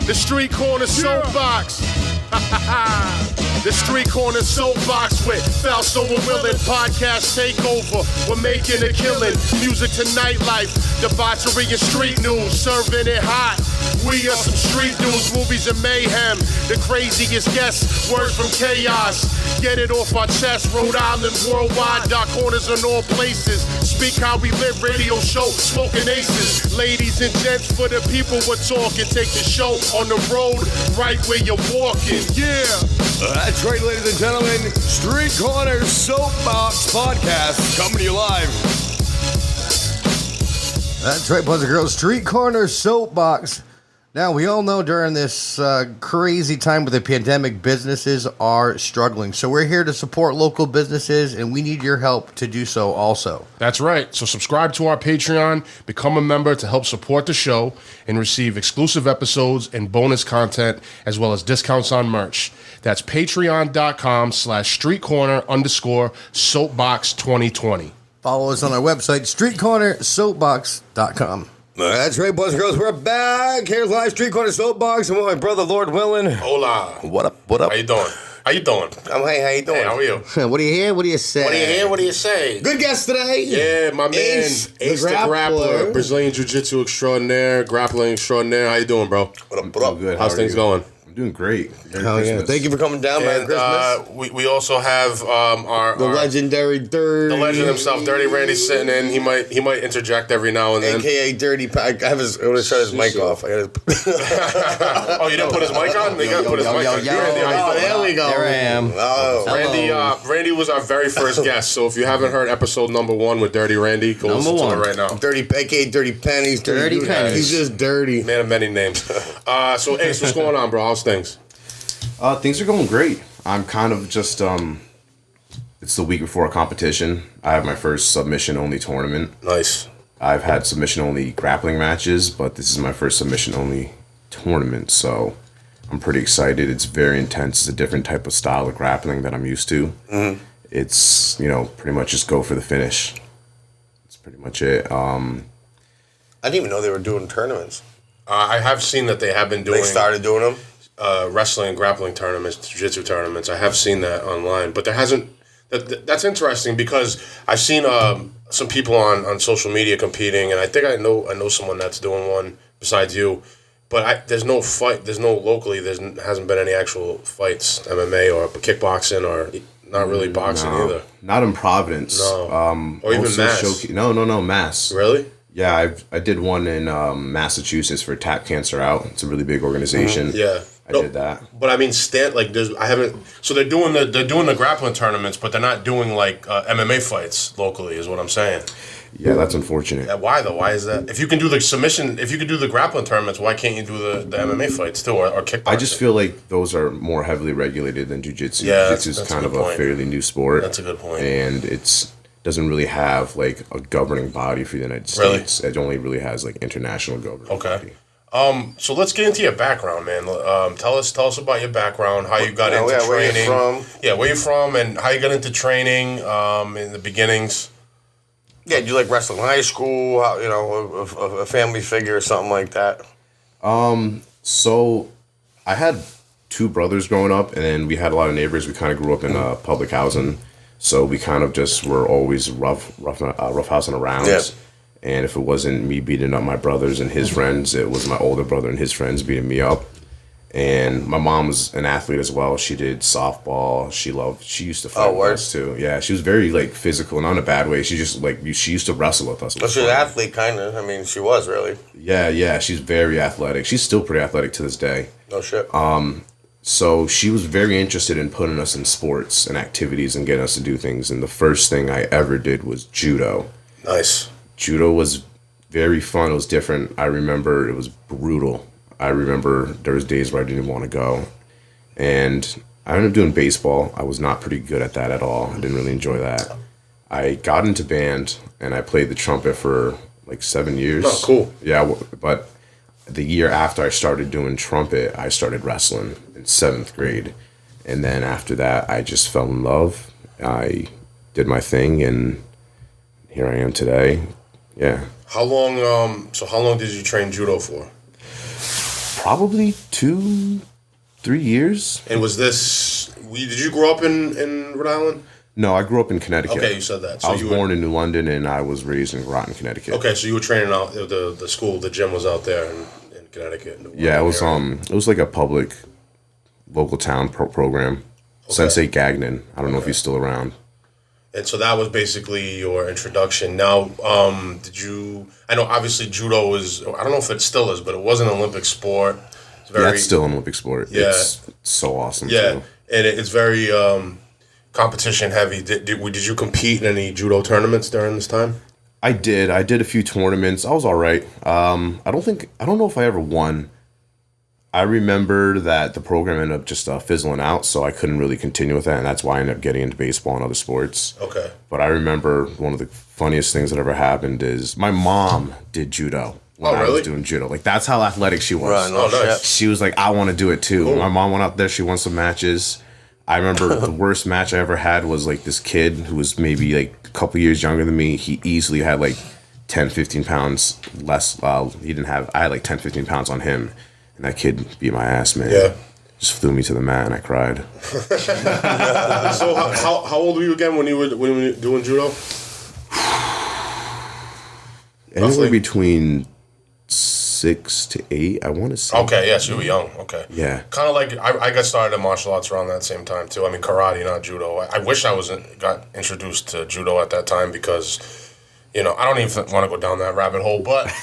The Street Corner Soapbox. The Street Corner Soapbox with Fausto and Willin. Podcast takeover. We're making a killing. Music to nightlife. Debauchery and street news. Serving it hot. We are some street news, movies and mayhem. The craziest guests, words from chaos. Get it off our chest. Rhode Island, worldwide, dark corners in all places. Speak how we live, radio show, smoking aces. Ladies and gents, for the people we're talking. Take the show on the road, right where you're walking. Yeah. That's right, ladies and gentlemen. Street Corner Soapbox Podcast coming to you live. That's right, boys and girls. Street Corner Soapbox. Now, we all know during this crazy time with the pandemic, businesses are struggling. So we're here to support local businesses, and we need your help to do so also. That's right. So subscribe to our Patreon, become a member to help support the show, and receive exclusive episodes and bonus content, as well as discounts on merch. That's patreon.com/streetcorner_soapbox2020. Follow us on our website, streetcornersoapbox.com. That's right, boys and girls. We're back. Here's live Street Corner Soapbox. I'm with my brother, Lord Willin. Hola. What up? What up? How you doing? How you doing? Hey, how you doing? Hey, how are you? What do you hear? What do you say? What do you hear? What do you say? Good guest today. Yeah, my man, Ace Da Grappla. Brazilian Jiu Jitsu extraordinaire, grappling extraordinaire. How you doing, bro? What up? What up? Good. How's things going? Doing great. Hell yeah. Thank you for coming down. Merry Christmas. We also have our legendary Dirty. the legend himself, Dirty Randy, sitting in. He might interject every now and then. AKA Dirty. I have his. I'm gonna shut his mic off. I gotta. Oh, you didn't put his mic on? They gotta put his mic on. yo. Randy, how you Oh, doing? there we go. There I am. Oh, Randy was our very first guest. So if you haven't heard episode number 1 with Dirty Randy, go listen to it right now. Dirty, AKA Dirty Pennies. Dirty Pennies. He's just dirty. Man of many names. So Ace, what's going on, bro? How's things? Things are going great. I'm kind of just it's the week before a competition. I have my first submission-only tournament. Nice. I've had submission-only grappling matches, but this is my first submission-only tournament, so I'm pretty excited. It's very intense. It's a different type of style of grappling that I'm used to. Mm-hmm. It's, pretty much just go for the finish. That's pretty much it. I didn't even know they were doing tournaments. I have seen that they have been doing. They started doing them. Wrestling and grappling tournaments, jiu-jitsu tournaments. I have seen that online, but there hasn't. That's interesting because I've seen some people on social media competing, and I think I know someone that's doing one besides you. But there's no fight. There's no locally. Hasn't been any actual fights, MMA or kickboxing or not really boxing either. Not in Providence. No. Or even Mass. No, Mass. Really? Yeah, I did one in Massachusetts for Tap Cancer Out. It's a really big organization. Yeah. I did that. But I mean, So they're doing the grappling tournaments, but they're not doing like MMA fights locally, is what I'm saying. Yeah, that's unfortunate. Why though? Why is that? If you can do the submission, if you can do the grappling tournaments, why can't you do the MMA fights too, or kickboxing? I just feel like those are more heavily regulated than jiu-jitsu. Yeah, jiu-jitsu is kind of a fairly new sport. That's a good point. And doesn't really have like a governing body for the United States. It only really has like international governing body. So let's get into your background, man. Tell us about your background, how you got into training. Where you from? Yeah, where you from, and how you got into training in the beginnings. Yeah, did you like wrestling in high school? A family figure or something like that? So I had two brothers growing up, and then we had a lot of neighbors. We kind of grew up in public housing, so we kind of just were always rough housing around. Yeah. And if it wasn't me beating up my brothers and his friends, it was my older brother and his friends beating me up. And my mom was an athlete as well. She did softball. She used to fight with us too. Yeah, she was very like physical, not in a bad way. She just she used to wrestle with us. But she was an athlete, kind of. I mean, she was really. Yeah, she's very athletic. She's still pretty athletic to this day. No shit. So she was very interested in putting us in sports and activities and getting us to do things. And the first thing I ever did was judo. Nice. Judo was very fun. It was different. I remember it was brutal. I remember there was days where I didn't want to go. And I ended up doing baseball. I was not pretty good at that at all. I didn't really enjoy that. I got into band, and I played the trumpet for like 7 years. Oh, cool. Yeah, but the year after I started doing trumpet, I started wrestling in 7th grade. And then after that, I just fell in love. I did my thing, and here I am today. Yeah. How long did you train judo for? Probably 2-3 years. And was this? Did you grow up in Rhode Island? No, I grew up in Connecticut. Okay, you said that. So I was born in New London, and I was raised in Groton, Connecticut. Okay, so you were training out the school, the gym was out there in Connecticut. Yeah, it was like a public local town program. Okay. Sensei Gagnon. I don't know if he's still around. And so that was basically your introduction. Now, I know obviously judo is, I don't know if it still is, but it was an Olympic sport. It's still an Olympic sport. Yeah. It's so awesome. Yeah, too. And it's very competition heavy. Did you compete in any judo tournaments during this time? I did. I did a few tournaments. I was all right. I don't know if I ever won. I remember that the program ended up just fizzling out, so I couldn't really continue with that, and that's why I ended up getting into baseball and other sports. Okay. But I remember one of the funniest things that ever happened is my mom did judo when I was doing judo. Like, that's how athletic she was. Right, nice. She was like, I want to do it too. Cool. My mom went out there. She won some matches. I remember the worst match I ever had was like this kid who was maybe like a couple years younger than me. He easily had like 10, 15 pounds less. I had like 10, 15 pounds on him. And that kid beat my ass, man. Yeah. Just threw me to the mat and I cried. So how old were you again when you were doing judo? Anywhere between 6 to 8, I want to say. Okay, yes, you were young. Okay. Yeah. Kind of like I got started in martial arts around that same time too. I mean, karate, not judo. I wish I got introduced to judo at that time because, I don't even want to go down that rabbit hole. But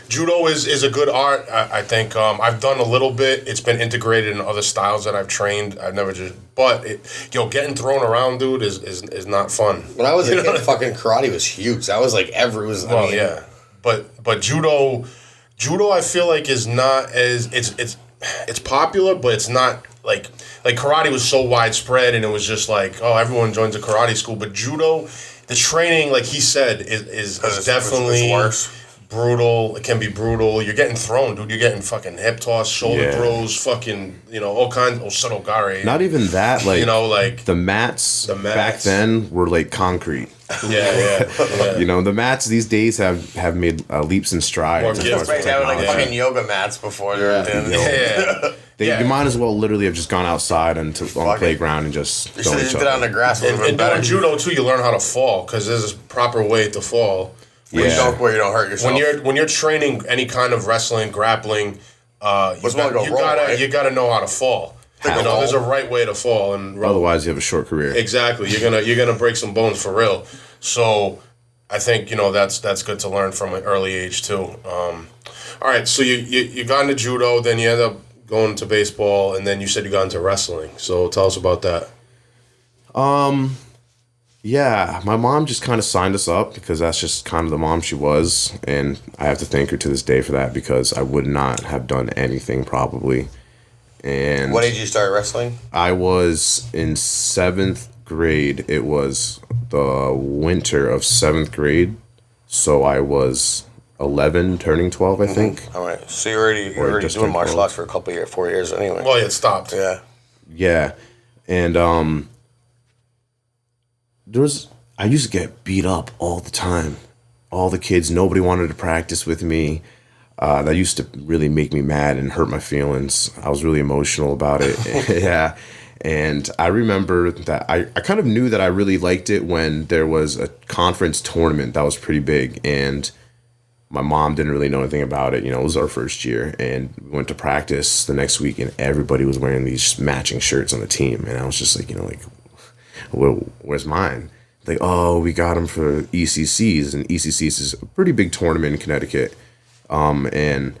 judo is a good art. I think I've done a little bit. It's been integrated in other styles that I've trained. I've never getting thrown around, dude, is not fun. When I was a kid, fucking karate was huge. That was like yeah. But judo, I feel like is not as it's popular, but it's not like karate was so widespread and it was just like, oh, everyone joins a karate school. But judo, the training, like he said, is definitely worse. Brutal. It can be brutal. You're getting thrown, dude. You're getting fucking hip toss, shoulder throws, fucking, all kinds of sotogare. Not even that, like, like the mats back then were like concrete. Yeah. The mats these days have made leaps and strides. They had like fucking yoga mats before. Yeah. You might as well literally have just gone outside on the playground and just you should have just did it on the grass. And doing judo too, you learn how to fall because there's a proper way to fall. Where you don't hurt yourself. When you're training any kind of wrestling, grappling, you gotta know how to fall. There's a right way to fall, and otherwise you have a short career. Exactly, you're gonna break some bones for real. So I think that's good to learn from an early age too. All right, so you got into judo, then you end up going to baseball, and then you said you got into wrestling. So tell us about that. Yeah, my mom just kind of signed us up because that's just kind of the mom she was, and I have to thank her to this day for that because I would not have done anything probably. And what age did you start wrestling? I was in 7th grade. It was the winter of 7th grade, so I was 11, turning 12, I think. All right, so you're already doing martial arts for a couple years, 4 years anyway. Well, it stopped. Yeah, and I used to get beat up all the time. All the kids, nobody wanted to practice with me. That used to really make me mad and hurt my feelings. I was really emotional about it. Yeah. And I remember that I kind of knew that I really liked it when there was a conference tournament that was pretty big. And my mom didn't really know anything about it. It was our first year. And we went to practice the next week and everybody was wearing these matching shirts on the team. And I was just like, well, where's mine? Like, oh, we got them for ECCs, and ECCs is a pretty big tournament in Connecticut. And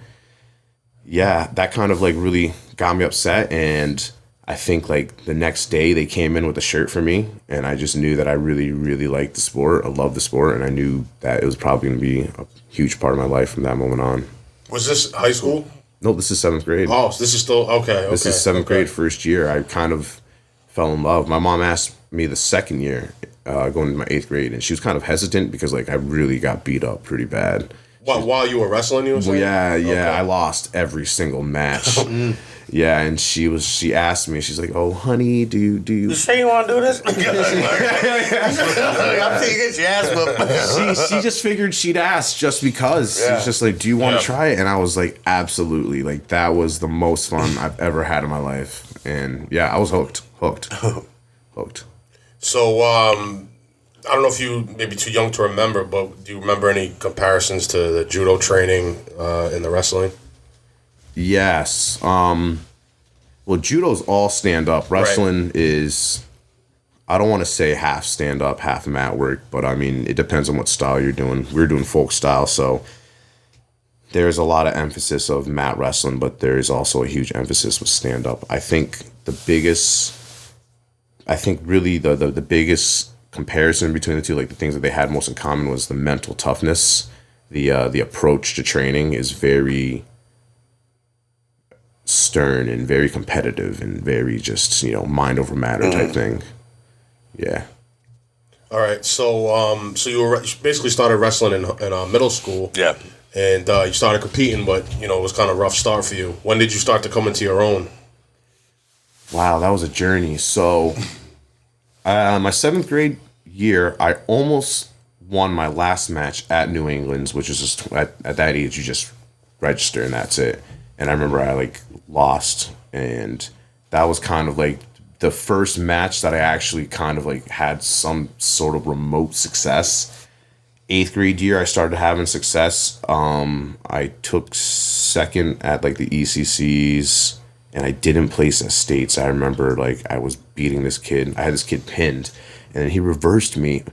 yeah, that kind of like really got me upset. And I think like the next day they came in with a shirt for me, and I just knew that I really, really liked the sport. I loved the sport, and I knew that it was probably going to be a huge part of my life from that moment on. Was this high school? No, this is 7th grade. Oh, so this is still okay. This is 7th grade, first year. I kind of fell in love. My mom asked me the second year, going into my 8th grade, and she was kind of hesitant because like I really got beat up pretty bad. While you were wrestling, you were saying? Well, yeah. Okay. I lost every single match. Yeah, and she asked me, she's like, "Oh, honey, do you You say you want to do this?" I'm thinking it's your ass whooped. she just figured she'd ask just because. She's just like, "Do you want to try it?" And I was like, "Absolutely!" Like that was the most fun I've ever had in my life, and yeah, I was hooked. So, I don't know if you may be too young to remember, but do you remember any comparisons to the judo training in the wrestling? Yes. Well, judo's all stand up. Wrestling is, I don't want to say half stand up, half mat work, but I mean, it depends on what style you're doing. We're doing folk style, so there's a lot of emphasis of mat wrestling, but there is also a huge emphasis with stand up. I think the biggest comparison between the two, like the things that they had most in common, was the mental toughness. The approach to training is very stern and very competitive and very just, mind over matter type thing. Yeah. All right. So you basically started wrestling in middle school. Yeah. And you started competing, but it was kind of a rough start for you. When did you start to come into your own? Wow, that was a journey. So, my 7th grade year, I almost won my last match at New England's, which is just at that age you just register and that's it. And I remember I lost, and that was kind of like the first match that I actually kind of had some sort of remote success. 8th grade year, I started having success. I took second at the ECCs, and I didn't place at states. I remember I was beating this kid. I had this kid pinned, and then he reversed me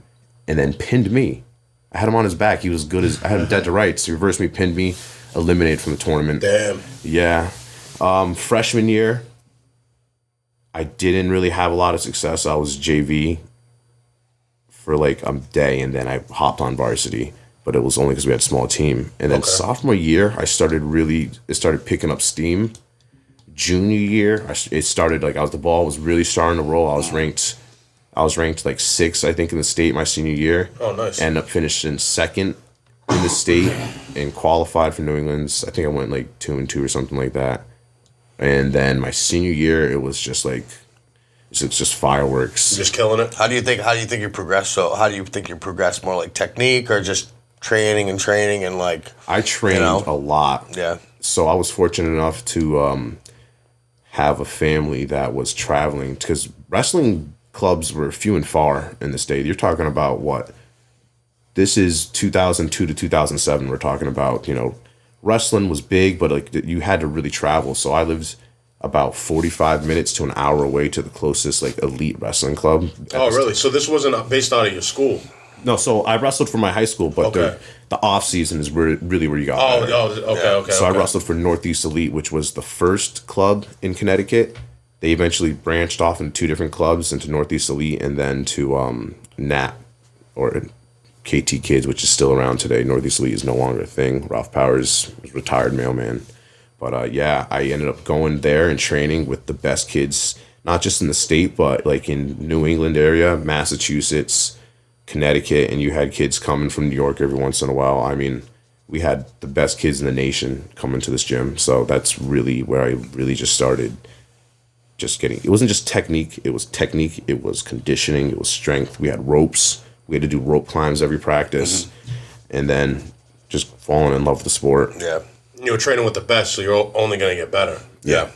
and then pinned me. I had him on his back. He was good as, I had him dead to rights. He reversed me, pinned me, eliminated from the tournament. Damn. Yeah. Freshman year, I didn't really have a lot of success. I was JV for a day, and then I hopped on varsity, but it was only because we had a small team. And then sophomore year, it started picking up steam. Junior year, the ball was really starting to roll. I was ranked 6th, I think, in the state my senior year. Oh, nice. Ended up finishing 2nd in the state and qualified for New England's. I think I went 2-2 or something like that. And then my senior year, it was just it's just fireworks. You're just killing it. How do you think you progress? So how do you think you progress more technique or just training and I trained a lot. Yeah. So I was fortunate enough to have a family that was traveling, because wrestling clubs were few and far in the state. You're talking about what? This is 2002 to 2007. We're talking about, wrestling was big, but you had to really travel. So I lived about 45 minutes to an hour away to the closest elite wrestling club. Oh, really? So this wasn't based out of your school? No, so I wrestled for my high school, but the off season is really where you got. Okay. So I wrestled for Northeast Elite, which was the first club in Connecticut. They eventually branched off into 2 different clubs, into Northeast Elite and then to NAT, or KT Kids, which is still around today. Northeast Elite is no longer a thing. Ralph Powers was retired mailman. But I ended up going there and training with the best kids, not just in the state, but in New England area, Massachusetts, Connecticut, and you had kids coming from New York every once in a while. I mean, we had the best kids in the nation coming to this gym. So that's really where I really just started it wasn't just technique, it was conditioning, it was strength. We had ropes. We had to do rope climbs every practice. And then just falling in love with the sport. Yeah. You were training with the best, so you're only going to get better. Yeah.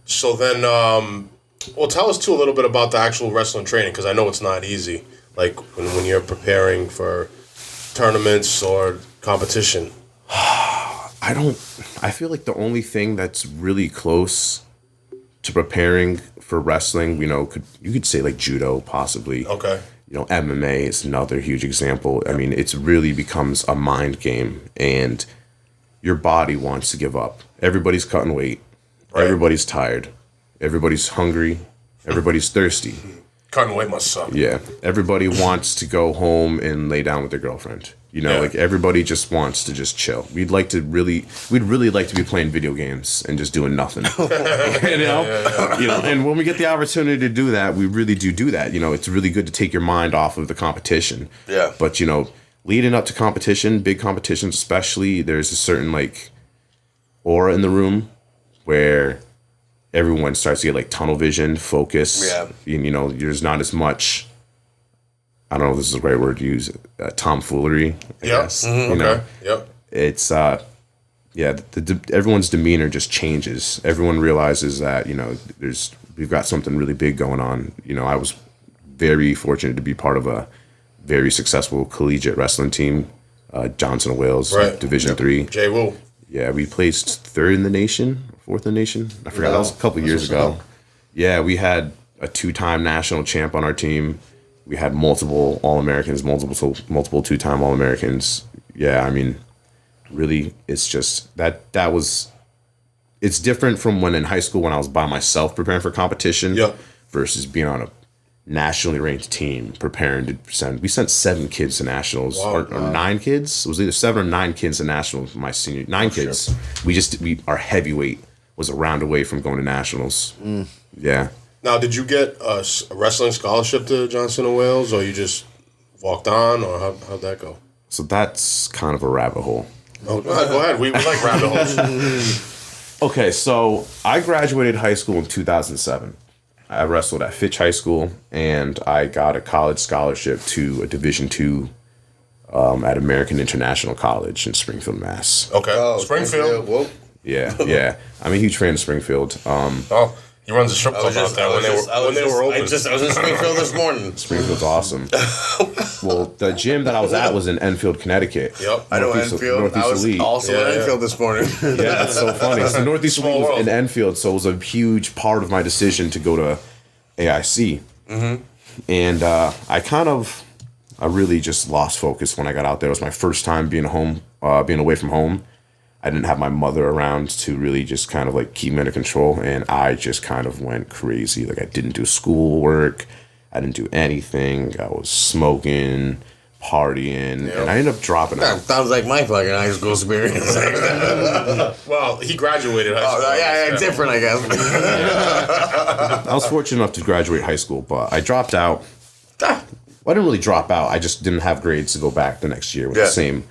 So then, tell us too a little bit about the actual wrestling training, because I know it's not easy. When you're preparing for tournaments or competition. I feel like the only thing that's really close to preparing for wrestling, you could say judo possibly. Okay. MMA is another huge example. I mean, it's really becomes a mind game, and your body wants to give up. Everybody's cutting weight. Right. Everybody's tired. Everybody's hungry. Everybody's thirsty. Cutting weight must suck. Yeah. Everybody wants to go home and lay down with their girlfriend. Everybody just wants to just chill. We'd really like to be playing video games and just doing nothing. And when we get the opportunity to do that, we really do that. It's really good to take your mind off of the competition. Yeah. But leading up to competition, big competitions especially, there's a certain aura in the room. where everyone starts to get like tunnel vision, focus. Yeah. You know, there's not as much, I don't know if this is the right word to use, tomfoolery. Yes. You know, Yep. it's, everyone's demeanor just changes. Everyone realizes that, you know, we've got something really big going on. You know, I was very fortunate to be part of a very successful collegiate wrestling team, Johnson & Wales, Right. Division III. Jay Wu. Yeah, we placed third in the nation, fourth in the nation. I forgot. That was a couple of years ago. Yeah, we had a 2-time national champ on our team. We had multiple All-Americans, multiple 2-time All-Americans. Yeah, I mean, really, it's just it's different from when in high school when I was by myself preparing for competition versus being on a nationally ranked team preparing to we sent 7 kids to nationals or 9 kids. It was either 7 or 9 kids to nationals my senior 9 kids. Sure. Our heavyweight was a round away from going to nationals. Yeah. Now, did you get a wrestling scholarship to Johnson & Wales, or you just walked on, or how'd that go? So that's kind of a rabbit hole. Oh, go ahead. We like rabbit holes. Okay, so I graduated high school in 2007. I wrestled at Fitch High School, and I got a college scholarship to a Division II at American International College in Springfield, Mass. Okay. Springfield. Whoa. Yeah. I'm a huge fan of Springfield. He runs a strip club out there when they were open. I was in Springfield this morning. Springfield's awesome. Well, the gym that I was at was in Enfield, Connecticut. Yep. I know Northeast- Enfield. Northeast I was Elite. also in Enfield this morning. Yeah, that's so funny. So Northeast Small Elite was world. in Enfield, so it was a huge part of my decision to go to AIC. Mm-hmm. And I really just lost focus when I got out there. It was my first time being away from home. I didn't have my mother around to really just kind of like keep me under control, and I just kind of went crazy. Like I didn't do schoolwork, I didn't do anything. I was smoking, partying, and I ended up dropping out. Sounds like my fucking high school experience. Well, he graduated high school. Yeah, different, I guess. I was fortunate enough to graduate high school, but I dropped out. Well, I didn't really drop out. I just didn't have grades to go back the next year with the same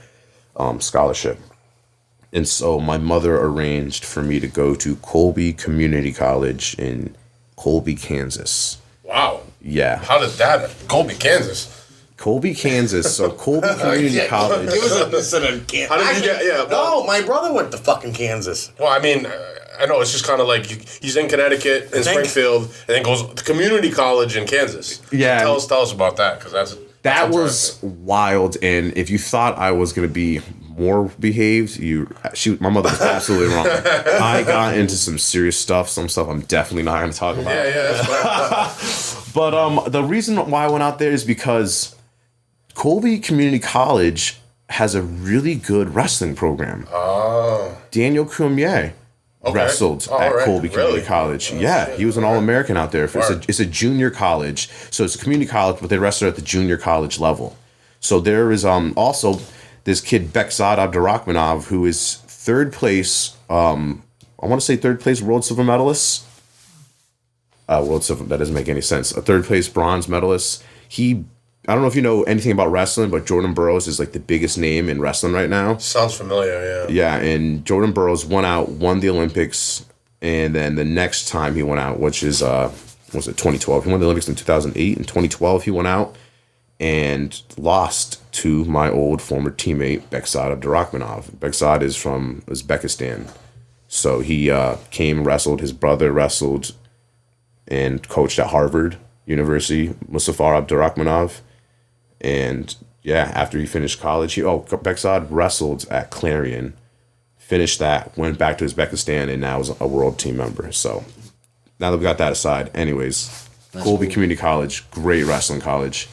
scholarship. And so my mother arranged for me to go to Colby Community College in Colby, Kansas. Wow. Yeah. How did that? Colby, Kansas. Colby, Kansas. So Colby Community College. Give us a listen in Kansas. How did you get? Yeah. No, my brother went to fucking Kansas. Well, I mean, I know it's just kind of like he's in Connecticut, in Springfield, and then goes to community college in Kansas. Yeah. Tell us about that, because that was wild. And if you thought I was going to be more behaved, my mother was absolutely wrong. I got into some serious stuff, some stuff I'm definitely not going to talk about. Yeah, that's fine. But the reason why I went out there is because Colby Community College has a really good wrestling program. Oh. Daniel Cormier wrestled at Colby Community College. He was an All-American out there. It's a junior college, so it's a community college, but they wrestle at the junior college level. So there is also this kid Bekzad Abdurrahmanov, who is third place. I want to say third place world silver medalist. World silver, that doesn't make any sense. A third place bronze medalist. I don't know if you know anything about wrestling, but Jordan Burroughs is like the biggest name in wrestling right now. Sounds familiar, yeah. Yeah, and Jordan Burroughs won the Olympics, and then the next time he went out, which is, was it 2012? He won the Olympics in 2008. In 2012, he went out and lost to my old former teammate, Bekzad Abdurrahmanov. Bekzad is from Uzbekistan. So he came, wrestled. His brother wrestled and coached at Harvard University, Muzaffar Abdurrahmanov. And yeah, after he finished college, Bekzad wrestled at Clarion, finished that, went back to Uzbekistan, and now is a world team member. So now that we got that aside, anyways, Colby Community College, great wrestling college.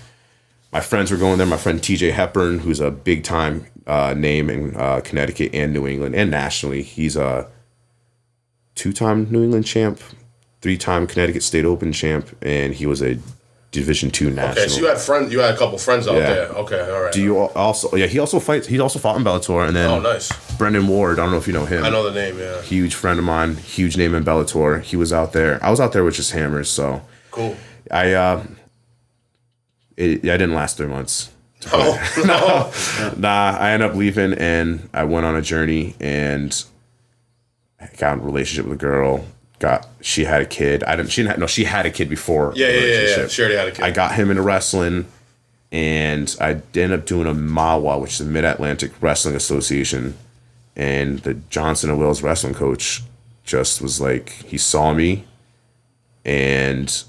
My friends were going there. My friend TJ Hepburn, who's a big time name in Connecticut and New England and nationally. He's a 2-time New England champ, 3-time Connecticut State Open champ, and he was a Division II national. Okay, so you had friends. You had a couple friends out there. Okay, all right. Do you also? Yeah, he also fought in Bellator, and then nice. Brendan Ward. I don't know if you know him. I know the name. Yeah. Huge friend of mine. Huge name in Bellator. He was out there. I was out there with just hammers. So cool. I didn't last 3 months. No. Nah, I ended up leaving, and I went on a journey, and got in a relationship with a girl. She had a kid. She had a kid before. Yeah. She already had a kid. I got him into wrestling, and I ended up doing a MAWA, which is the Mid-Atlantic Wrestling Association. And the Johnson & Wales wrestling coach just was like, he saw me and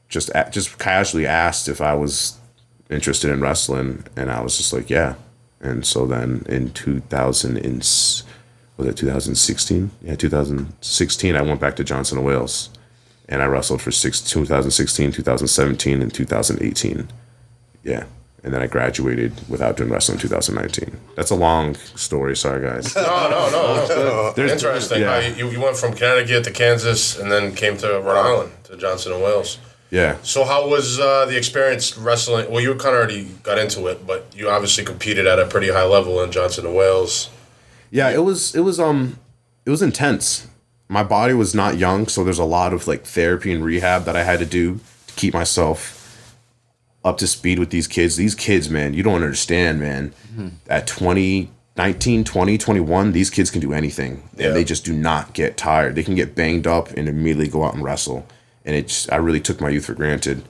just casually asked if I was interested in wrestling, and I was just like, yeah. And so then in 2016? Yeah, 2016, I went back to Johnson & Wales, and I wrestled for 2016, 2017, and 2018. Yeah. And then I graduated without doing wrestling in 2019. That's a long story. Sorry, guys. No. Interesting. Yeah. You went from Connecticut to Kansas and then came to Rhode Island, to Johnson & Wales. Yeah. So how was the experience wrestling? Well, you kind of already got into it, but you obviously competed at a pretty high level in Johnson & Wales. Yeah, it was intense. My body was not young, so there's a lot of like therapy and rehab that I had to do to keep myself up to speed with these kids. These kids, man, you don't understand, man. Mm-hmm. At 19, 20, 21, these kids can do anything. Yeah. And they just do not get tired. They can get banged up and immediately go out and wrestle. And I really took my youth for granted.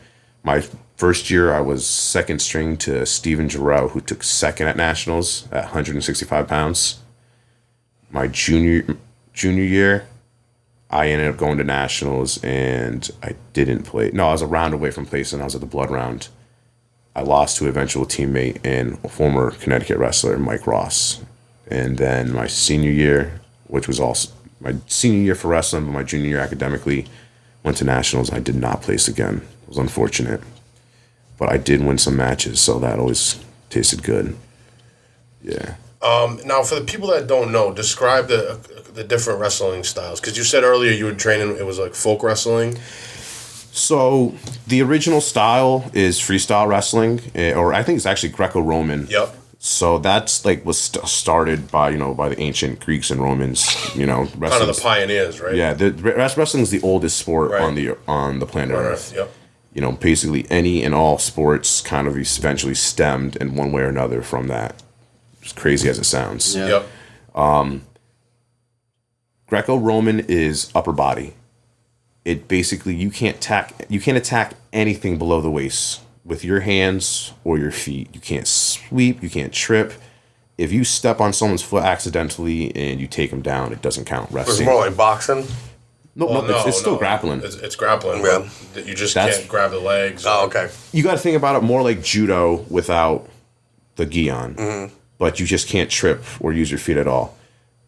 My first year, I was second string to Steven Giroux, who took second at Nationals at 165 pounds. My junior year, I ended up going to Nationals, and I didn't play. No, I was a round away from placing. I was at the blood round. I lost to an eventual teammate and a former Connecticut wrestler, Mike Ross. And then my senior year, which was also my senior year for wrestling, but my junior year academically, went to Nationals. I did not place again. It was unfortunate. But I did win some matches, so that always tasted good. Yeah. Now, for the people that don't know, describe the different wrestling styles. Because you said earlier you were training, it was like folk wrestling. So the original style is freestyle wrestling, or I think it's actually Greco-Roman. Yep. So that's like was started by the ancient Greeks and Romans. Kind of the pioneers, right? Yeah, wrestling is the oldest sport on the planet Earth. Yep. Basically any and all sports kind of eventually stemmed in one way or another from that. As crazy as it sounds. Yeah. Yep. Greco-Roman is upper body. It basically you can't attack anything below the waist with your hands or your feet. You can't sweep, you can't trip. If you step on someone's foot accidentally and you take them down, it doesn't count. It's more like boxing. No, it's still grappling. It's grappling. Yeah. You just can't grab the legs. Oh, okay. You got to think about it more like judo without the gi on. Mm-hmm. But you just can't trip or use your feet at all.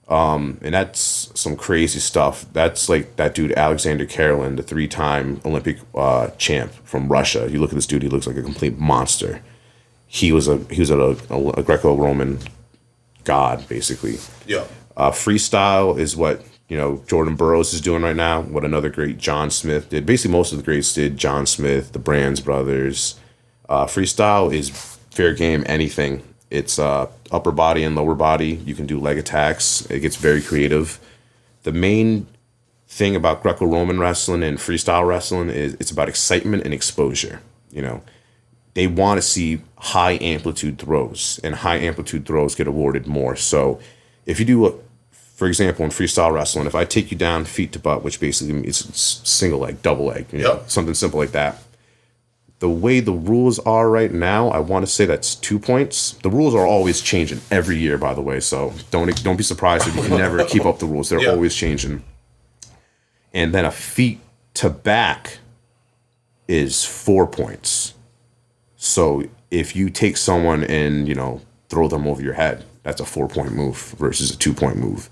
And that's some crazy stuff. That's like that dude Alexander Karelin, the 3-time Olympic champ from Russia. You look at this dude; he looks like a complete monster. He was a Greco-Roman god, basically. Yeah. Freestyle is what Jordan Burroughs is doing right now. What another great John Smith did. Basically, most of the greats did. John Smith, the Brands brothers. Freestyle is fair game. Anything. It's upper body and lower body. You can do leg attacks. It gets very creative. The main thing about Greco-Roman wrestling and freestyle wrestling is it's about excitement and exposure. They want to see high amplitude throws, and high amplitude throws get awarded more. So if you do, for example, in freestyle wrestling, if I take you down feet to butt, which basically means single leg, double leg, something simple like that. The way the rules are right now, I want to say that's 2 points. The rules are always changing every year, by the way. So don't be surprised if you can never keep up the rules. They're always changing. And then a feet to back is 4 points. So if you take someone and throw them over your head, that's a 4-point move versus a 2-point move.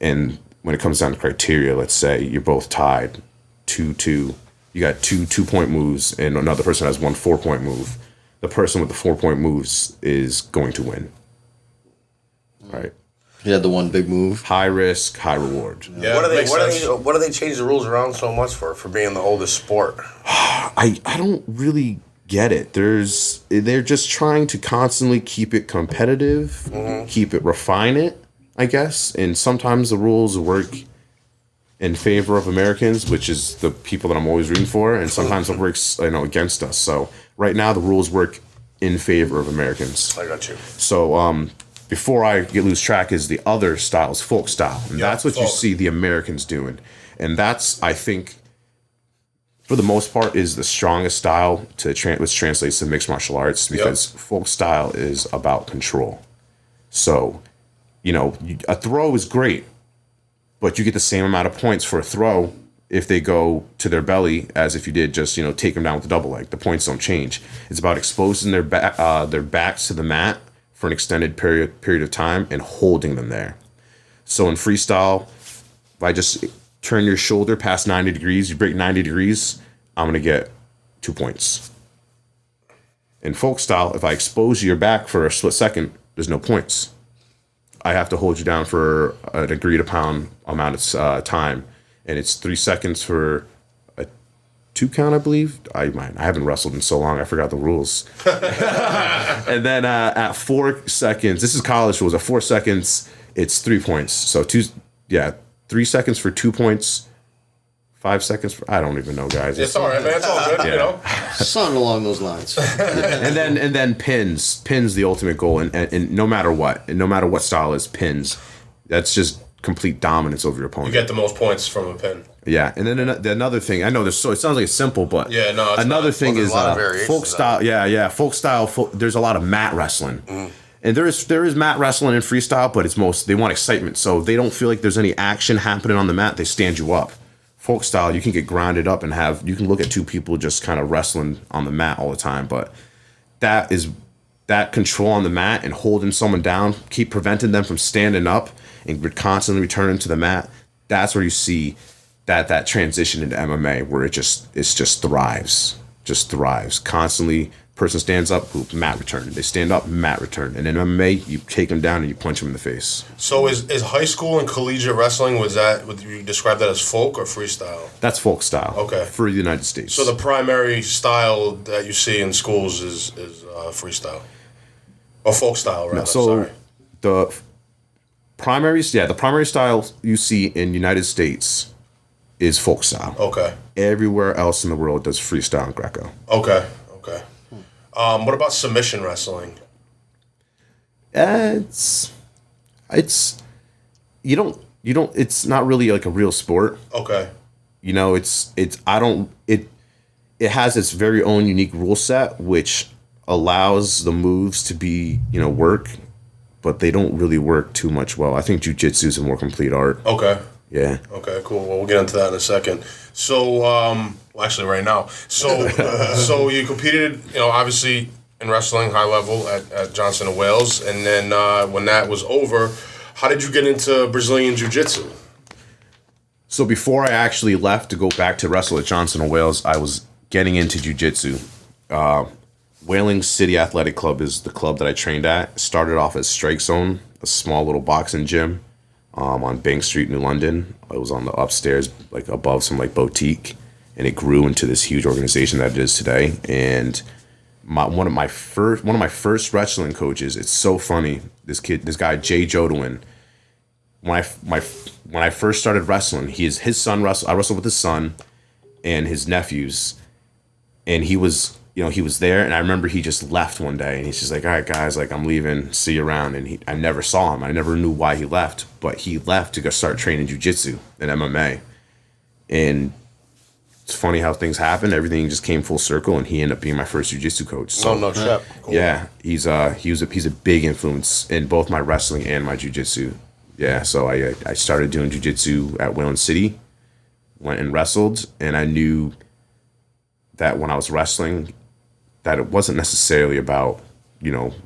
And when it comes down to criteria, let's say you're both tied 2-2. You got 2 2-point moves, and another person has 1 4-point move. The person with the 4-point moves is going to win. Right? He had the one big move. High risk, high reward. Yeah, What do they change the rules around so much for being the oldest sport? I don't really get it. They're just trying to constantly keep it competitive, refine it, I guess. And sometimes the rules work in favor of Americans, which is the people that I'm always rooting for, and sometimes it works, against us. So right now the rules work in favor of Americans. I got you. So before I lose track, is the other style, is folk style. And that's what you see the Americans doing. And that's, I think, for the most part, is the strongest style which translates to mixed martial arts, because folk style is about control. So, a throw is great, but you get the same amount of points for a throw if they go to their belly as if you did just, take them down with a double leg. The points don't change. It's about exposing their backs to the mat for an extended period of time and holding them there. So in freestyle, if I just turn your shoulder past 90 degrees, you break 90 degrees, I'm going to get 2 points. In folk style, if I expose your back for a split second, there's no points. I have to hold you down for an agreed upon amount of time. And it's 3 seconds for a 2 count, I believe. I haven't wrestled in so long, I forgot the rules. And then at 4 seconds, this is college rules. At 4 seconds, it's 3 points. So 3 seconds for 2 points. 5 seconds for, I don't even know, guys. It's all right, man. It's all good, Something along those lines. And then pins the ultimate goal, and no matter what style is, pins. That's just complete dominance over your opponent. You get the most points from a pin. Yeah, and then another thing. I know it sounds like it's simple, but another thing is folk style. Yeah, folk style. There's a lot of mat wrestling, and there is mat wrestling in freestyle, but they want excitement, so they don't feel like there's any action happening on the mat. They stand you up. Folk style, you can get grounded up and you can look at two people just kind of wrestling on the mat all the time, but that control on the mat and holding someone down, keep preventing them from standing up and constantly returning to the mat. That's where you see that transition into MMA, where it just thrives, constantly. Person stands up, boop, mat return. They stand up, mat return. And in MMA, you take them down and you punch them in the face. So is high school and collegiate wrestling, would you describe that as folk or freestyle? That's folk style. Okay. For the United States. So the primary style that you see in schools is freestyle. Or folk style, rather. So the primary style you see in the United States is folk style. Okay. Everywhere else in the world does freestyle and Greco. Okay. What about submission wrestling? It's not really like a real sport. Okay. It has its very own unique rule set, which allows the moves to be, work, but they don't really work too much well. I think jiu-jitsu is a more complete art. Okay. Yeah. Okay, cool. Well, we'll get into that in a second. So, actually right now. So, so you competed, obviously in wrestling, high level at Johnson & Wales. And then when that was over, how did you get into Brazilian Jiu Jitsu? So before I actually left to go back to wrestle at Johnson & Wales, I was getting into Jiu Jitsu. Whaling City Athletic Club is the club that I trained at. Started off as Strike Zone, a small little boxing gym on Bank Street, New London. It was on the upstairs, like above some like boutique, and it grew into this huge organization that it is today. And one of my first wrestling coaches, it's so funny. This guy Jay Jodowin. When I first started wrestling, his son wrestled. I wrestled with his son and his nephews, and he was there. And I remember he just left one day, and he's just like, "All right, guys, like I'm leaving. See you around." And I never saw him. I never knew why he left, but he left to go start training jiu-jitsu and MMA. And it's funny how things happen. Everything just came full circle, and he ended up being my first jiu-jitsu coach. So, no shit. Cool. Yeah, he's a big influence in both my wrestling and my jiu-jitsu. Yeah, so I started doing jiu-jitsu at Whaling City, went and wrestled, and I knew that when I was wrestling, that it wasn't necessarily about,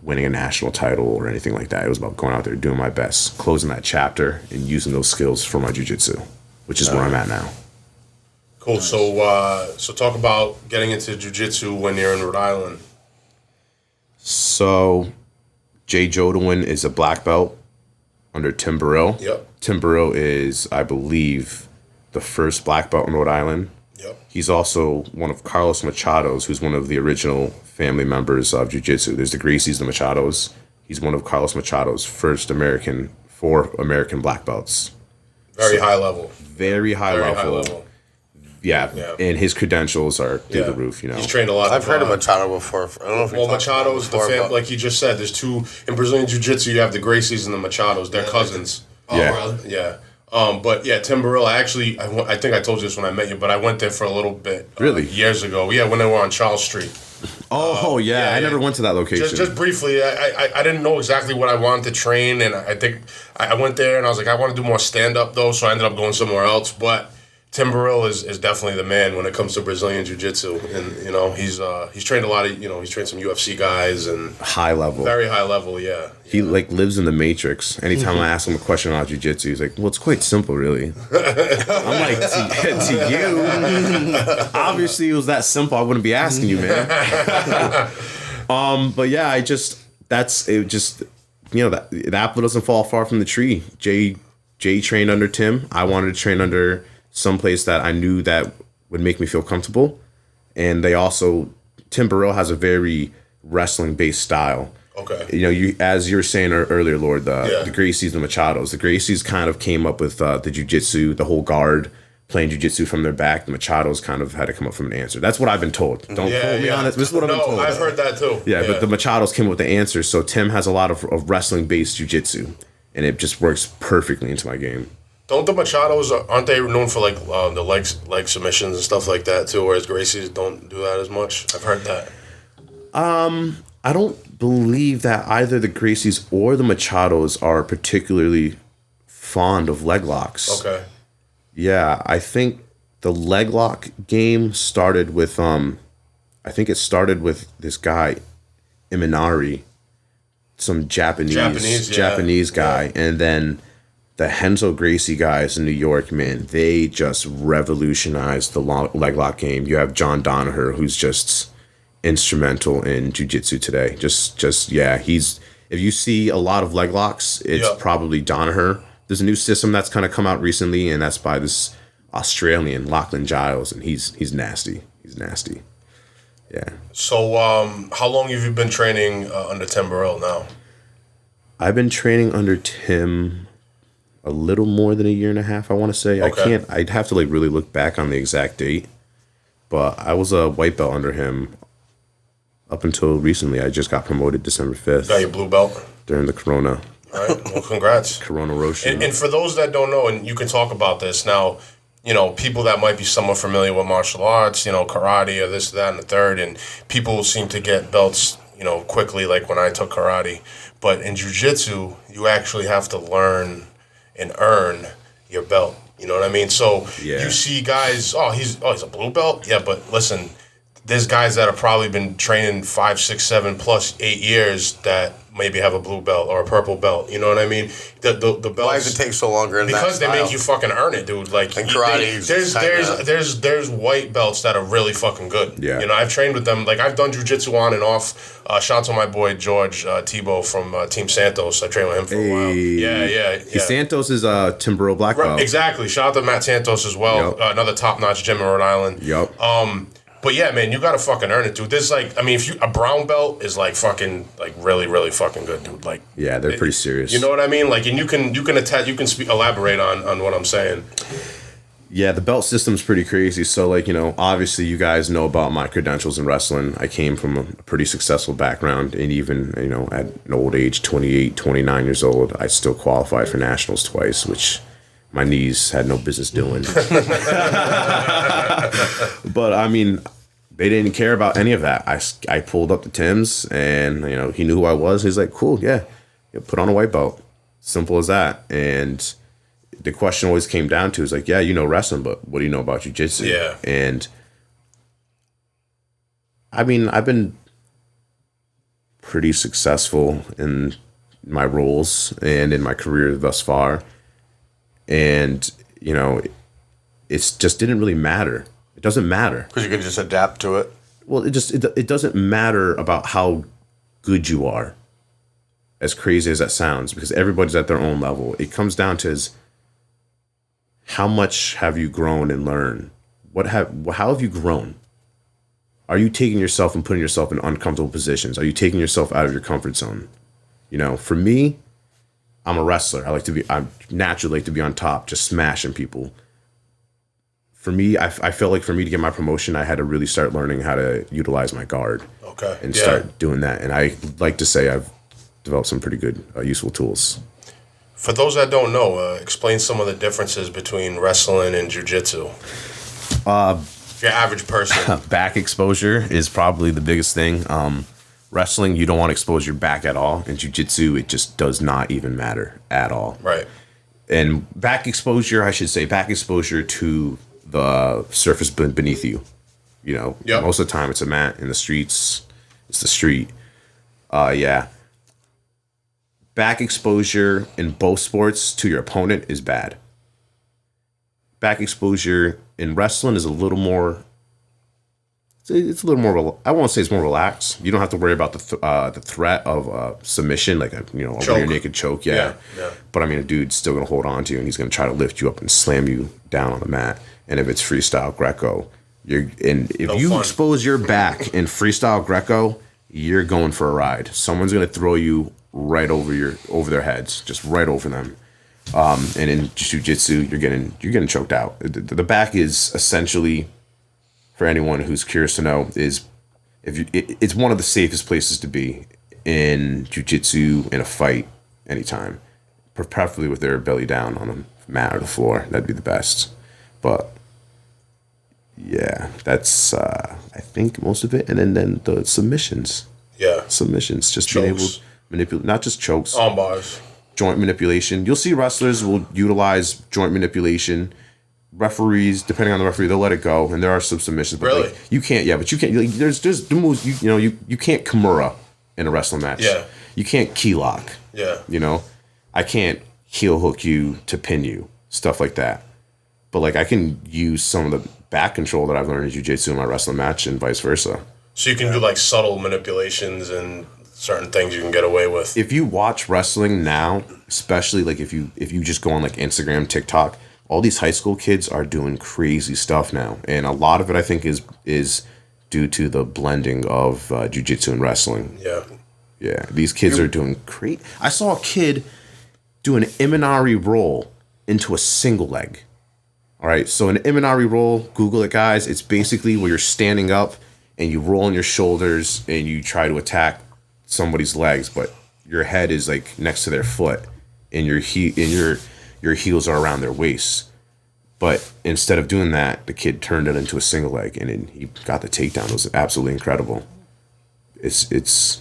winning a national title or anything like that. It was about going out there, doing my best, closing that chapter, and using those skills for my jiu-jitsu, which is where I'm at now. Cool. Nice. So talk about getting into jiu-jitsu when you're in Rhode Island. So Jay Jodowin is a black belt under Tim Burrill. Yep. Tim Burrill is, I believe, the first black belt in Rhode Island. Yep. He's also one of Carlos Machado's, who's one of the original family members of Jiu-Jitsu. There's the Gracies, the Machados. He's one of Carlos Machado's first four American black belts. Very high level. Very high level. Yeah. Yeah. And his credentials are through the roof, you know. He's trained a lot. I've heard of Machado before. I don't know if Well, Machado's the fam, like you just said. There's two in Brazilian Jiu Jitsu. You have the Gracies and the Machados. They're cousins. Yeah. Yeah. But yeah, Tim Burrill. I think I told you this when I met you, but I went there for a little bit. Really? Years ago. Yeah, when they were on Charles Street. Yeah. I never went to that location. Just briefly, I didn't know exactly what I wanted to train, and I think I went there and I was like, I want to do more stand up though, so I ended up going somewhere else. But Tim Burrill is definitely the man when it comes to Brazilian Jiu Jitsu, and you know he's trained a lot of he's trained some UFC guys and high level, very high level. Yeah, he like lives in the Matrix. Anytime I ask him a question about Jiu Jitsu, he's like, "Well, it's quite simple, really." I'm like, to you, obviously it was that simple. I wouldn't be asking you, man. But yeah, the apple doesn't fall far from the tree. Jay trained under Tim. I wanted to train under someplace that I knew that would make me feel comfortable. And Tim Burrill has a very wrestling-based style. Okay. You know, as you were saying earlier, Lord, the Gracies and the Machados. The Gracies kind of came up with the jiu-jitsu, the whole guard playing jiu-jitsu from their back. The Machados kind of had to come up from an answer. That's what I've been told. Don't quote me on this. This is what I've been told. I've heard that too. Yeah, but the Machados came up with the answer. So Tim has a lot of wrestling-based jiu-jitsu. And it just works perfectly into my game. Don't the Machados, aren't they known for like the leg submissions and stuff like that too? Whereas Gracies don't do that as much. I've heard that. I don't believe that either the Gracies or the Machados are particularly fond of leg locks. Okay. Yeah, I think the leg lock game started with I think it started with this guy Imanari, some Japanese guy, and then the Henzo Gracie guys in New York, man, they just revolutionized the leg lock game. You have John Danaher, who's just instrumental in jiu-jitsu today. If you see a lot of leg locks, it's probably Danaher. There's a new system that's kind of come out recently, and that's by this Australian, Lachlan Giles, and he's nasty. He's nasty. Yeah. So, how long have you been training under Tim Burrill now? I've been training under Tim a little more than a year and a half, I want to say. Okay. I'd have to like really look back on the exact date. But I was a white belt under him up until recently. I just got promoted December 5th. Got your blue belt? During the Corona. All right. Well, congrats. Corona Roshi. And for those that don't know, and you can talk about this now, you know, people that might be somewhat familiar with martial arts, you know, karate or this, that, and the third, and people seem to get belts, you know, quickly, like when I took karate. But in jiu-jitsu, you actually have to learn and earn your belt. You know what I mean? So you see guys, he's a blue belt? Yeah, but listen, there's guys that have probably been training 5, 6, 7 plus 8 years that maybe have a blue belt or a purple belt. You know what I mean? The belts. Why does it take so longer? Because they make you fucking earn it, dude. Like in karate, there's white belts that are really fucking good. Yeah. You know, I've trained with them. Like I've done jiu-jitsu on and off. Shout out to my boy George Tebow from Team Santos. I trained with him for a while. Yeah. Santos is Tim Burrill black belt. Right, exactly. Shout out to Matt Santos as well. Yep. Another top-notch gym in Rhode Island. Yep. But yeah, man, you gotta fucking earn it, dude. There's like, I mean, a brown belt is like fucking, like really, really fucking good, dude. Like, yeah, they're pretty serious. You know what I mean? Like, and you can elaborate on what I'm saying. Yeah, the belt system's pretty crazy. So, like, you know, obviously you guys know about my credentials in wrestling. I came from a pretty successful background, and even, you know, at an old age, 28, 29 years old, I still qualified for nationals twice, which my knees had no business doing. But, I mean, they didn't care about any of that. I pulled up to Tim's, and, you know, he knew who I was. He's like, cool, yeah, put on a white belt. Simple as that. And the question always came down to is like, yeah, you know wrestling, but what do you know about jiu-jitsu? Yeah. And I mean, I've been pretty successful in my roles and in my career thus far. And, you know, it's just didn't really matter. It doesn't matter. Because you can just adapt to it. Well, it doesn't matter about how good you are, as crazy as that sounds, because everybody's at their own level. It comes down to is how much have you grown and learned? How have you grown? Are you taking yourself and putting yourself in uncomfortable positions? Are you taking yourself out of your comfort zone? You know, for me, I'm a wrestler. I naturally like to be on top, just smashing people. for me, I felt like for me to get my promotion, I had to really start learning how to utilize my guard. Okay. And start doing that. And I like to say I've developed some pretty good, useful tools. For those that don't know, explain some of the differences between wrestling and jiu-jitsu. Your average person. Back exposure is probably the biggest thing. Wrestling, you don't want to expose your back at all. In jiu-jitsu, it just does not even matter at all. Right. And back exposure, I should say, back exposure to the surface beneath you. You know, most of the time it's a mat. In the streets, it's the street. Yeah. Back exposure in both sports to your opponent is bad. Back exposure in wrestling is a little more. It's a little more. I won't say it's more relaxed. You don't have to worry about the threat of submission, like a rear naked choke. Yeah. But I mean, a dude's still gonna hold on to you, and he's gonna try to lift you up and slam you down on the mat. And if it's freestyle Greco, if you expose your back in freestyle Greco, you're going for a ride. Someone's gonna throw you right over their heads, just right over them. And in jiu-jitsu, you're getting choked out. The back is essentially, for anyone who's curious to know, it's one of the safest places to be in jiu-jitsu in a fight anytime, preferably with their belly down on a mat or the floor. That'd be the best. But yeah, that's I think most of it. And then the submissions. Yeah, submissions. Just chokes. Being able to manipulate, not just chokes. Arm bars. Joint manipulation. You'll see wrestlers will utilize joint manipulation. Referees, depending on the referee, they'll let it go, and there are some submissions. But really? Like, you can't. Yeah, but you can't. Like, there's the moves. You can't kimura in a wrestling match. Yeah. You can't key lock. Yeah. I can't heel hook you to pin you. Stuff like that. But like I can use some of the back control that I've learned in jiu-jitsu in my wrestling match, and vice versa. So you can do like subtle manipulations and certain things you can get away with. If you watch wrestling now, especially like if you just go on like Instagram, TikTok, all these high school kids are doing crazy stuff now, and a lot of it I think is due to the blending of jiu-jitsu and wrestling. Yeah. These kids are doing great. I saw a kid do an Imanari roll into a single leg. All right, so an Imanari roll, Google it, guys. It's basically where you're standing up and you roll on your shoulders and you try to attack somebody's legs, but your head is like next to their foot, and your heels are around their waist. But instead of doing that, the kid turned it into a single leg, and then he got the takedown. It was absolutely incredible. It's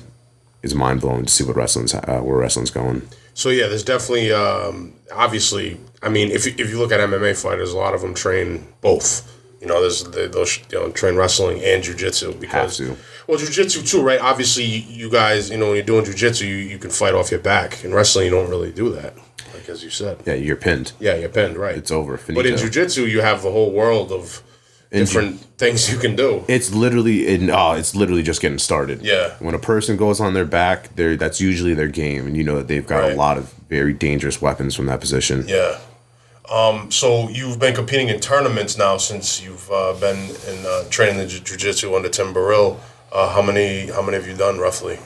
mind blowing to see where wrestling's going. So yeah, there's definitely obviously. I mean, if you look at MMA fighters, a lot of them train both. They'll train wrestling and jiu-jitsu because jiu-jitsu too, right? Obviously, you guys, when you're doing jiu-jitsu, you can fight off your back. In wrestling, you don't really do that, like as you said. Yeah, you're pinned. Yeah, you're pinned, right? It's over. Finito. But in jiu-jitsu, you have the whole world of different things you can do. It's literally just getting started. Yeah. When a person goes on their back, that's usually their game, and that they've got a lot of very dangerous weapons from that position. Yeah. So you've been competing in tournaments now since you've been in training the jiu-jitsu under Tim Burrill. How many have you done roughly?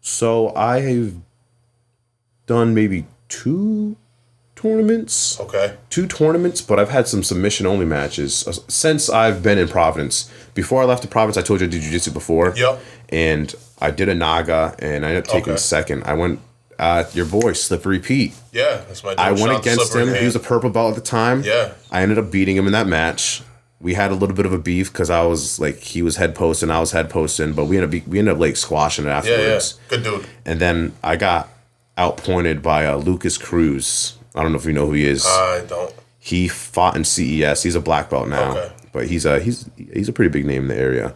So I have done maybe 2 tournaments. Okay. 2 tournaments, but I've had some submission only matches since I've been in Providence. Before I left to Providence, I told you I did jiu-jitsu before. Yep. And I did a Naga, and I ended up taking second. I went. Your boy, Slippery Pete. Yeah, that's my dude. I went against him. He was a purple belt at the time. Yeah. I ended up beating him in that match. We had a little bit of a beef because I was like, he was head posting, I was head posting, but we ended up like squashing it afterwards. Yeah. Good dude. And then I got outpointed by Lucas Cruz. I don't know if you know who he is. I don't. He fought in CES. He's a black belt now. Okay. But he's a pretty big name in the area.